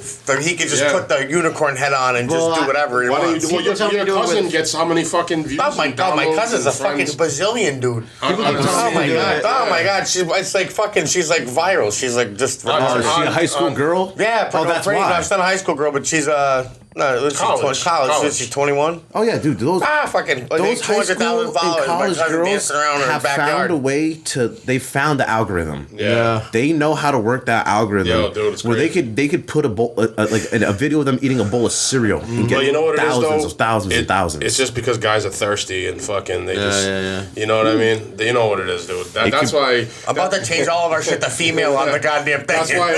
he could just put the unicorn head on and Well, just do whatever he Why don't wants. you? Well, People tell me your to do it cousin with- gets how many fucking views? Oh my and god, my downloads cousin's a and fucking friends? Brazilian dude. On Oh my Instagram. god! Oh my god! It's like fucking. She's like viral. She's like just. Oh, is she a high school girl? Yeah, Oh, that's pretty why. much. She's not a high school girl, but she's No, college. Is she 21? Oh yeah, dude. Those fucking those high school and college girls have found a way to. They found the algorithm. Yeah. They know how to work that algorithm. Yo, dude, it's where crazy. they could put a bowl like a video of them eating a bowl of cereal and get But you know what it is, though? thousands and thousands. It's just because guys are thirsty and fucking they just you know what I mean? You know what it is, dude. That's why I'm about to change all of our shit to female on the goddamn thing. That's why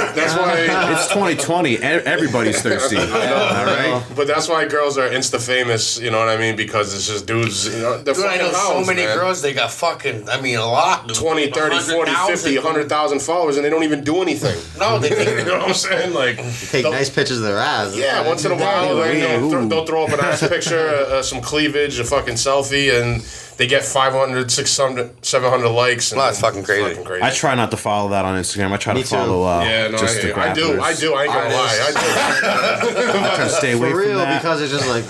it's 2020. Everybody's thirsty. I know, all right? But that's why girls are insta famous, you know what I mean? Because it's just dudes, you know, they're Dude, I fucking know hoes, so many man. girls, they got fucking, I mean, a lot. Dude. 20, 30, 40, 50, 100,000 followers, and they don't even do anything. No, they You know what I'm saying? Like, Take nice pictures of their ass. yeah, once in a while, they'll throw up an ass picture, some cleavage, a fucking selfie, and they get 500, 600, 700 likes. And that's fucking crazy. I try not to follow that on Instagram. I try to follow just the I do. I ain't gonna lie. I try to stay away For real, from that. because it's just like...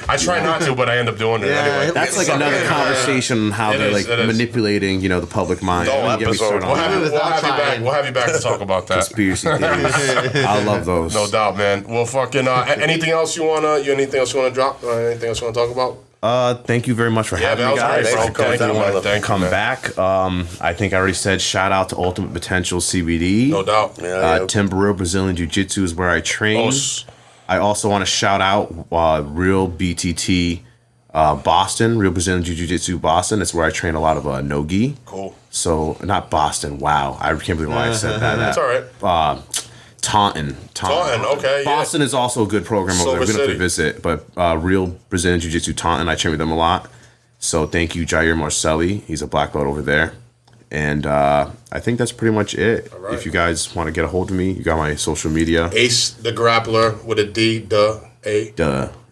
I try not to, but I end up doing it anyway. That's like another conversation on how It they're is, like it is. manipulating, the public mind. The whole Don't get me episode. started We'll on have, that. we'll have you back to talk about that. Conspiracy theories. I love those. No doubt, man. Well, fucking. Anything else you wanna drop? Anything else you wanna talk about? Thank you very much for having me, guys. Great, bro. Thank you, Come man. back. I think I already said shout out to Ultimate Potential CBD. No doubt. Tim Burrill Brazilian Jiu Jitsu is where I train. I also want to shout out Real BTT Boston, Real Brazilian Jiu Jitsu Boston. It's where I train a lot of no-gi. Cool. So, not Boston. Wow. I can't believe why I said that. That's all right. Taunton. Okay. Boston is also a good program over there. We're going to visit. But Real Brazilian Jiu Jitsu Taunton, I train with them a lot. So thank you, Jair Marcelli. He's a black belt over there. And I think that's pretty much it. Right. If you guys want to get a hold of me, you got my social media. Ace Da Grappla with a D, A.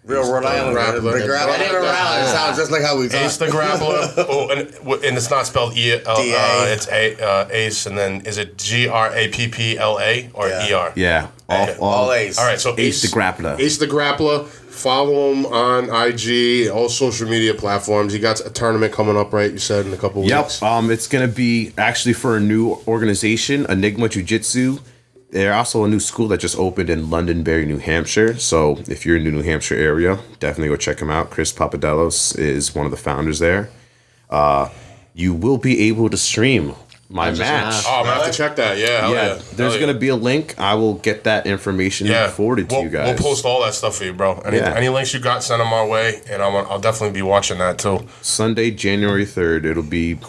Real Rhode Island. The Grappla. It sounds just like how we talk. Ace Da Grappla. And it's not spelled it's Ace, and then is it Grappla or ER? Yeah. All Ace. All right, so Ace Da Grappla. Ace Da Grappla. Follow him on IG, all social media platforms. You got a tournament coming up, right? You said in a couple weeks. Yep. It's going to be actually for a new organization, Enigma Jiu Jitsu. They're also a new school that just opened in Londonderry, New Hampshire. So if you're in the New Hampshire area, definitely go check them out. Chris Papadelos is one of the founders there. You will be able to stream my match. Oh, I'm going to have to check that. Yeah. There's going to be a link. I will get that information forwarded to you guys. We'll post all that stuff for you, bro. Any links you got, send them our way, and I'll definitely be watching that too. Sunday, January 3rd. It'll be in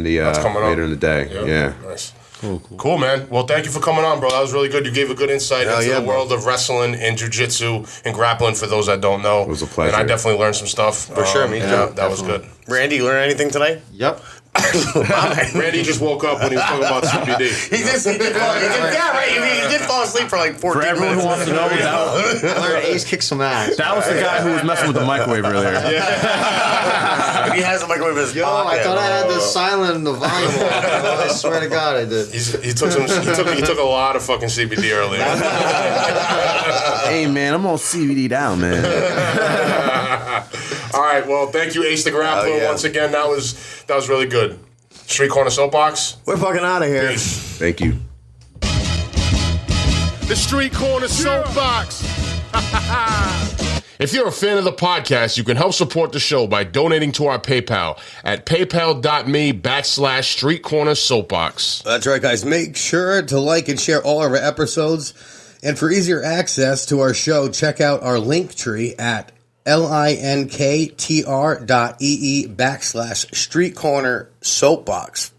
the later in the day. Yeah. Nice. Cool, man. Well, thank you for coming on, bro. That was really good. You gave a good insight into the world of wrestling and jiu-jitsu and grappling for those that don't know. It was a pleasure. And I definitely learned some stuff. For sure, me too. That was good. Randy, you learn anything today? Yep. Randy just woke up when he was talking about CBD. He did fall asleep for like 14 For everyone minutes. who wants to know, I learned Ace kick some ass. that was the guy who was messing with the microwave earlier. He has a microwave in his pocket. I thought I had this silent the volume on. I swear to God, I did. He took a lot of fucking CBD earlier. Hey, man, I'm on CBD down, man. All right, well, thank you, Ace Da Grappla. Once again, that was really good. Street Corner Soapbox. We're fucking out of here. Peace. Thank you. The Street Corner Soapbox. If you're a fan of the podcast, you can help support the show by donating to our PayPal at paypal.me/Street Corner Soapbox. That's right, guys. Make sure to like and share all of our episodes. And for easier access to our show, check out our link tree at linktr.ee/Street Corner Soapbox.